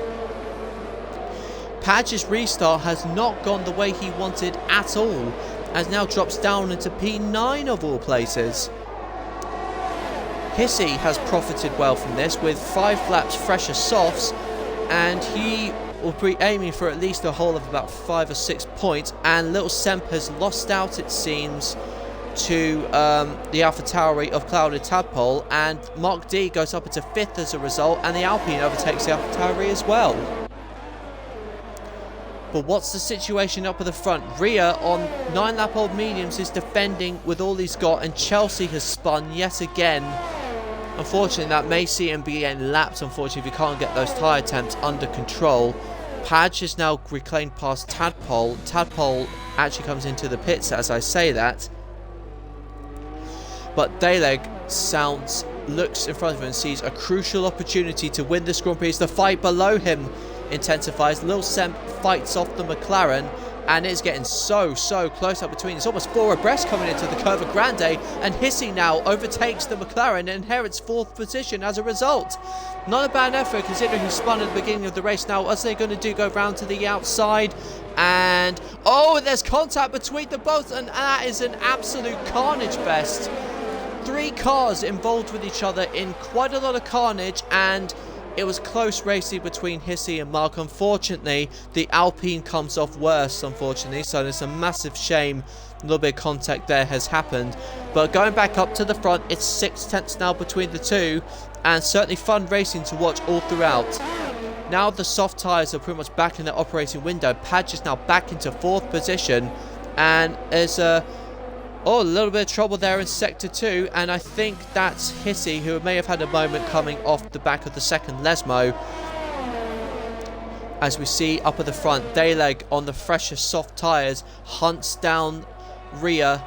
Padge's restart has not gone the way he wanted at all, as now drops down into P9 of all places. Hissy has profited well from this with 5 laps fresher softs, and he will be aiming for at least a haul of about 5 or 6 points, and Little Semp has lost out, it seems, to the AlphaTauri of Clouded Tadpole, and Mark D goes up into 5th as a result, and the Alpine overtakes the AlphaTauri as well. But what's the situation up at the front? Rhea on 9-lap-old mediums is defending with all he's got, and Chelsea has spun yet again. Unfortunately, that may see him be getting lapped, unfortunately, if he can't get those tyre temps under control. Padge is now reclaimed past Tadpole. Tadpole actually comes into the pits as I say that. But Daleg looks in front of him and sees a crucial opportunity to win this Grand Prix. The fight below him intensifies. Lil Semp fights off the McLaren, and it's getting so close up between. It's almost 4 abreast coming into the Curva Grande, and Hissy now overtakes the McLaren and inherits 4th position as a result. Not a bad effort considering he spun at the beginning of the race. Now, what's they going to do? Go round to the outside, and oh, there's contact between the both, and that is an absolute carnage fest. 3 cars involved with each other in quite a lot of carnage, and it was close racing between Hissy and Mark. Unfortunately, the Alpine comes off worse, unfortunately, so it's a massive shame. A little bit of contact there has happened. But going back up to the front, it's 6 tenths now between the two, and certainly fun racing to watch all throughout. Now the soft tyres are pretty much back in their operating window. Padge is now back into 4th position, and there's a little bit of trouble there in Sector 2, and I think that's Hissy, who may have had a moment coming off the back of the second Lesmo. As we see up at the front, Daleg on the fresher soft tyres hunts down Rhea.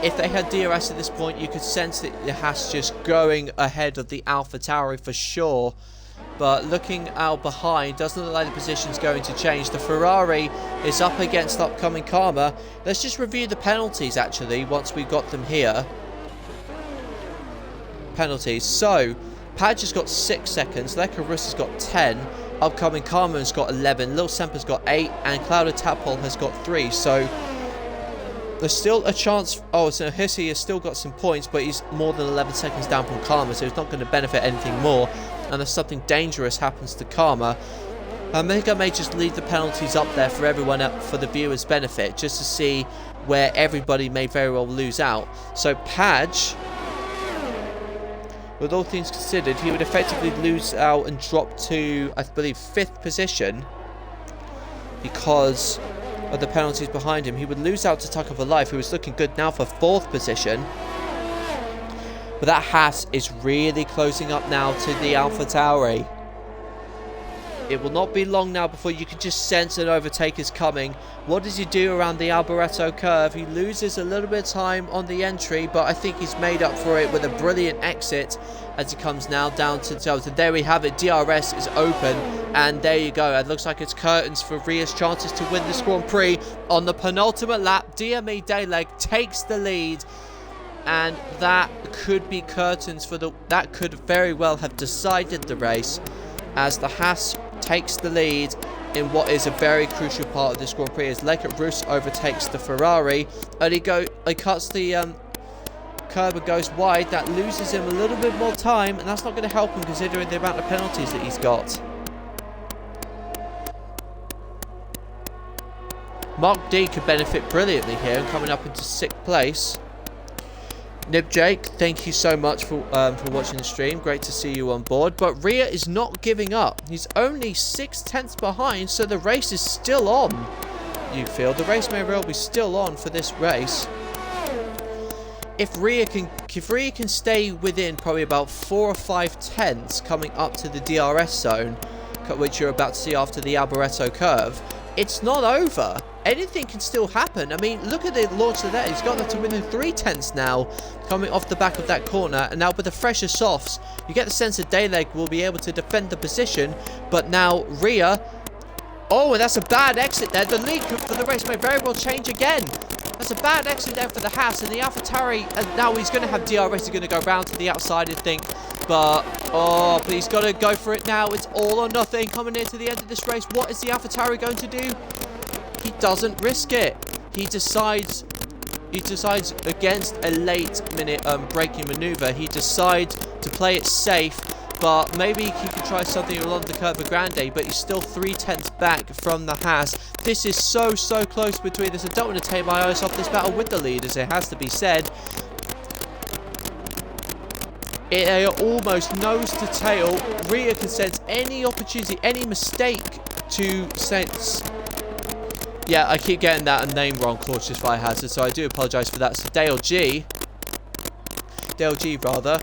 If they had DRS at this point, you could sense that the Haas just going ahead of the AlphaTauri for sure. But looking out behind, doesn't look like the position's going to change. The Ferrari is up against upcoming Karma. Let's just review the penalties, actually, once we've got them here. Penalties. So, Padge has got 6 seconds. Lekka Russ has got 10. Upcoming Karma has got 11. Lil Semper's got 8. And Clouded Tadpole has got 3. So, there's still a chance. Oh, so Hissy has still got some points, but he's more than 11 seconds down from Karma, so he's not going to benefit anything more. And if something dangerous happens to Karma, I think I may just leave the penalties up there for everyone, for the viewers' benefit, just to see where everybody may very well lose out. So Padge, with all things considered, he would effectively lose out and drop to, I believe, 5th position because of the penalties behind him. He would lose out to Tuck of a Life, who is looking good now for 4th position. But that Haas is really closing up now to the AlphaTauri. It will not be long now before you can just sense an overtake is coming. What does he do around the Alboreto curve? He loses a little bit of time on the entry, but I think he's made up for it with a brilliant exit as he comes now down to the top. And there we have it. DRS is open, and there you go. It looks like it's curtains for Rhea's chances to win this Grand Prix. On the penultimate lap, DME Daleg takes the lead. And that could be curtains for that could very well have decided the race, as the Haas takes the lead in what is a very crucial part of this Grand Prix, as Lekka Russ overtakes the Ferrari, and he cuts the curb and goes wide. That loses him a little bit more time, and that's not going to help him considering the amount of penalties that he's got. Mark D could benefit brilliantly here and coming up into 6th place. Nib Jake, thank you so much for watching the stream. Great to see you on board. But Rhea is not giving up. He's only 6 tenths behind, so the race is still on. You feel the race may well be still on for this race. If Rhea can stay within probably about 4 or 5 tenths coming up to the DRS zone, which you're about to see after the Alboreto curve, it's not over. Anything can still happen. I mean, look at the launch of that. He's got that to within 3 tenths now, coming off the back of that corner. And now with the fresher softs, you get the sense that Daleg will be able to defend the position. But now Rhea, oh, and that's a bad exit there. The lead for the race may very well change again. That's a bad exit there for the Haas, and the AlphaTauri, and now he's going to have DRS. He's going to go round to the outside, I think. But he's got to go for it now. It's all or nothing coming into the end of this race. What is the AlphaTauri going to do? He doesn't risk it. He decides against a late-minute braking maneuver. He decides to play it safe, but maybe he could try something along the Curva Grande, but he's still 3 tenths back from the Haas. This is so close between us. I don't want to take my eyes off this battle with the leaders, it has to be said. It almost nose to tail. Rhea can sense any opportunity, any mistake to sense. Yeah, I keep getting that name wrong, Cautious Fire Hazard, so I do apologise for that. So Dale G, rather,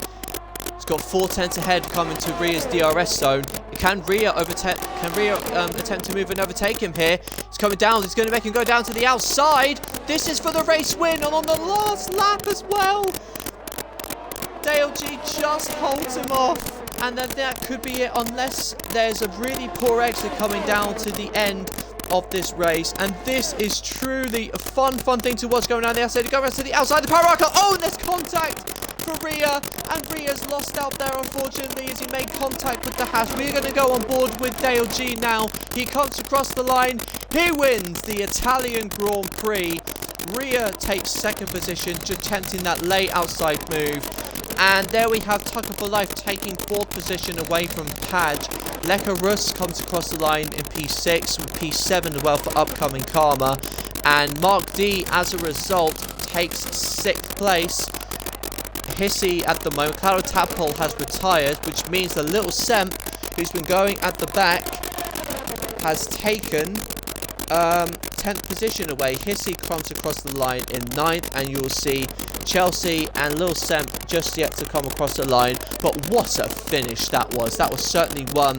has Got 4/10 ahead coming to Ria's DRS zone. Can Ria attempt to move and overtake him here? He's coming down. He's going to make him go down to the outside. This is for the race win, and on the last lap as well. Dale G just holds him off, and then that could be it, unless there's a really poor exit coming down to the end of this race. And this is truly a fun thing to watch going down the outside. Go around to the outside. The power rocker. Oh, and there's contact for Ria, and Ria's lost out there, unfortunately, as he made contact with the hash. We're going to go on board with Dale G now. He comes across the line. He wins the Italian Grand Prix. Ria takes second position, just attempting that late outside move. And there we have Tucker for Life taking fourth position away from Paj. Leka Rus comes across the line in P6, with P7 as well for upcoming Karma. And Mark D, as a result, takes 6th place. Hissy at the moment. Claro Tadpole has retired, which means that Little Semp, who's been going at the back, has taken 10th position away. Hissy comes across the line in 9th, and you'll see Chelsea and Little Semp just yet to come across the line. But what a finish that was. That was certainly one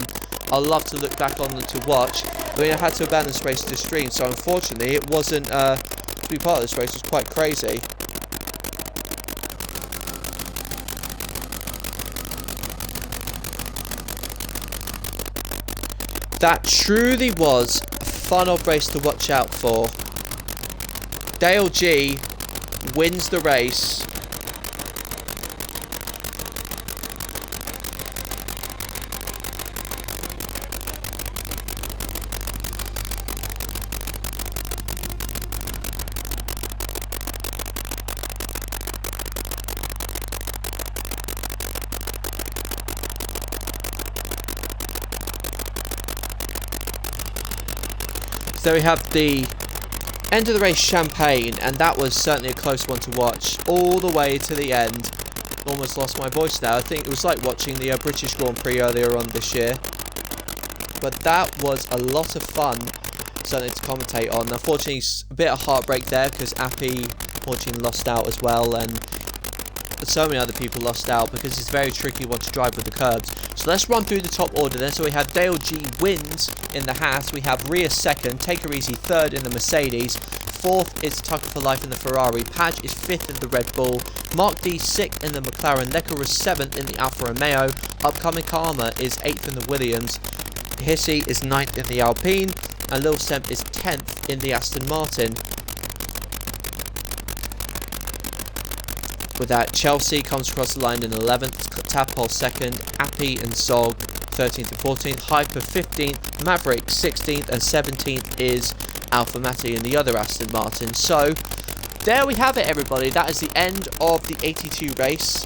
I'll love to look back on and to watch. I mean, I had to abandon this race to stream, so unfortunately it wasn't, to be part of this race was quite crazy. That truly was a fun old race to watch out for. Dale G wins the race. So we have the end of the race champagne, and that was certainly a close one to watch all the way to the end. Almost lost my voice now. I think it was like watching the British Grand Prix earlier on this year. But that was a lot of fun, certainly to commentate on. Unfortunately, a bit of heartbreak there because Appy unfortunately lost out as well, and so many other people lost out because it's a very tricky one to drive with the curbs. So let's run through the top order then. So we have Dale G wins in the Haas. We have Ria second, Take Her Easy third in the Mercedes. Fourth is Tucker for Life in the Ferrari. Paj is fifth in the Red Bull. Mark D sixth in the McLaren. Lecker is seventh in the Alfa Romeo. Upcoming Karma is eighth in the Williams. Hissy is ninth in the Alpine. And Lil Semp is 10th in the Aston Martin. With that, Chelsea comes across the line in 11th, Tadpole 2nd, Appy and Zog 13th and 14th, Hyper 15th, Maverick 16th, and 17th is Alpha Mati in the other Aston Martin. So, there we have it, everybody. That is the end of the 82 race.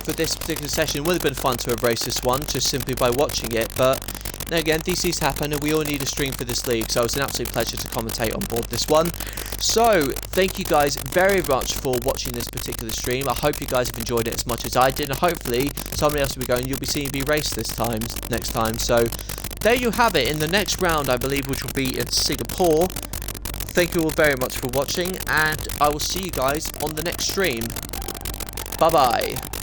For this particular session, it would have been fun to have raced this one, just simply by watching it, but then again, these things happen, and we all need a stream for this league, so it's an absolute pleasure to commentate on board this one. So, thank you guys very much for watching this particular stream. I hope you guys have enjoyed it as much as I did, and hopefully somebody else will be going, you'll be seeing me race next time. So, there you have it, in the next round, I believe, which will be in Singapore. Thank you all very much for watching, and I will see you guys on the next stream. Bye-bye.